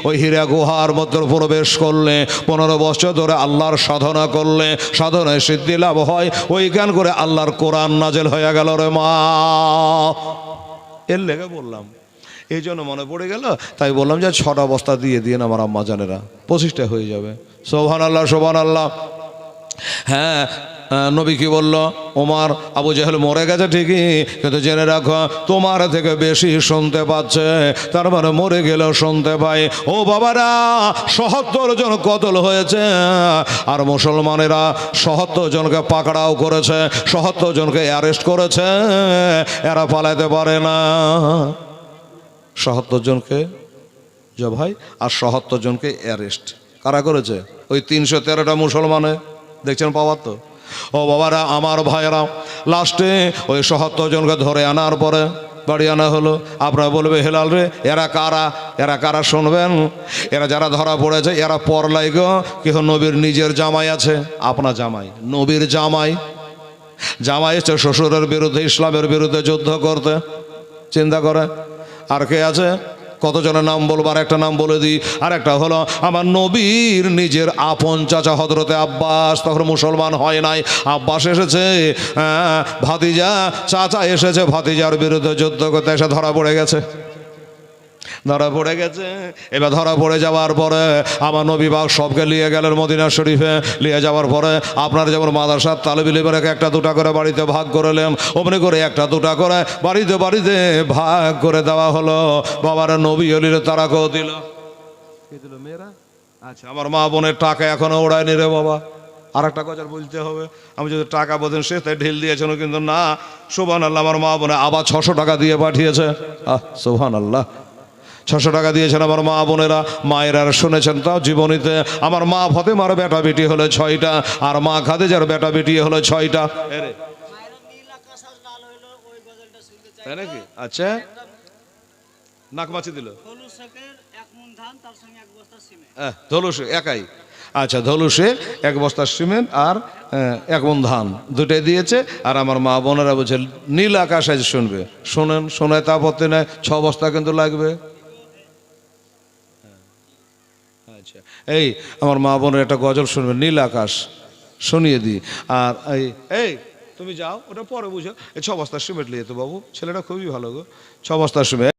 ওই হীরা গুহার মধ্যে প্রবেশ করলে 15 বছর ধরে আল্লাহর সাধনা করলে সাধনায় সিদ্ধি লাভ হয়, ওই গান করে আল্লাহর কোরআন নাজেল হয়ে গেল রে মা। এর লেগে বললাম, এই জন্য মনে পড়ে গেল, তাই বললাম যে 6টা বস্তা দিয়ে দিন আমার আম্মা জানেরা, 25টা হয়ে যাবে। সুবহানাল্লাহ সুবহানাল্লাহ। হ্যাঁ, নবী কি বলল? ওমর আবু জেহেল মরে গেছে ঠিকই, কিন্তু জেনে রাখো তোমার থেকে বেশি শুনতে পাচ্ছে, তার মানে মরে গেলেও শুনতে পায়। ও বাবারা, ৭৭ জন কতল হয়েছে, আর মুসলমানেরা ৭৭ জনকে পাকড়াও করেছে, ৭৭ জনকে অ্যারেস্ট করেছে, এরা পালাতে পারে না। ৭৭ জনকে ভাই, আর ৭৭ জনকে অ্যারেস্ট কারা করেছে? ওই 313টা মুসলমানে, দেখছেন পাওয়ার তো। ও বাবারা আমার ভাইয়েরা, লাস্টে ওই ৭৭ জনকে ধরে আনার পরে বাড়ি আনা হলো। আপনারা বলবে হেলাল রে, এরা কারা? এরা কারা শুনবেন? এরা যারা ধরা পড়েছে এরা পরলাই গো, কেহ নবীর নিজের জামাই আছে, আপনার জামাই, নবীর জামাই, জামাই এসছে শ্বশুরের বিরুদ্ধে, ইসলামের বিরুদ্ধে যুদ্ধ করতে, চিন্তা করে। আর কে আছে? কতজনের নাম বলবো, আর একটা নাম বলে দিই। আর একটা হলো আমার নবীর নিজের আপন চাচা হযরতে আব্বাস, তখন মুসলমান হয় নাই, আব্বাস এসেছে, ভাতিজা চাচা এসেছে ভাতিজার বিরুদ্ধে যুদ্ধ করতে, এসে ধরা পড়ে গেছে, ধরা পড়ে গেছে। এবার ধরা পড়ে যাওয়ার পরে আমার নবী বাগ সবকে নিয়ে গেলেন মদিনা শরীফে। নিয়ে যাওয়ার পরে আপনার যেমন মাদ্রাসার তালেবে ইলমের 1-2 করে বাড়িতে ভাগ করলেন, অমনি করে 1-2 করে বাড়িতে বাড়িতে ভাগ করে দেওয়া হলো। বাবার নবী হলিল তারাকেও দিল, কে দিল? মেয়েরা। আচ্ছা, আমার মা বোনের টাকা এখনো ওড়ায়নি রে বাবা। আর একটা কথা বলতে হবে, আমি যদি টাকা বোধেন সে তাই ঢিল দিয়েছেন, কিন্তু না, সুবহানাল্লাহ, আমার মা বোনে আবার 600 টাকা দিয়ে পাঠিয়েছে। সুবহানাল্লাহ, 600 টাকা দিয়েছেন আমার মা বোনেরা। মায়েরা শুনেছেন তাও জীবনীতে, আমার মা ফাতেমার বেটা বেটি হলো 6টা, আর মা খাদিজার বেটা বেটি হলো 6টা। তাই নাকি? আচ্ছা, নাকমাছি দিল ধলুসে একাই। আচ্ছা, ধলুসে 1 বস্তা সিমেন্ট আর 1 মণ ধান, 2টাই দিয়েছে। আর আমার মা বোনেরা বলছে নীল আকাশ আজ শুনবে, শোনেন, শোনায় তা আপত্তি নাই, 6 বস্তা কিন্তু লাগবে। আচ্ছা, এই আমার মা বোনের একটা গজল শুনবে, নীল আকাশ, শুনিয়ে দিই। আর এই তুমি যাও, ওটা পরে বুঝো। এই 6 বস্তা সিমেন্ট নিয়ে তো বাবু, ছেলেটা খুবই ভালো গো, 6 বস্তা সিমেন্ট।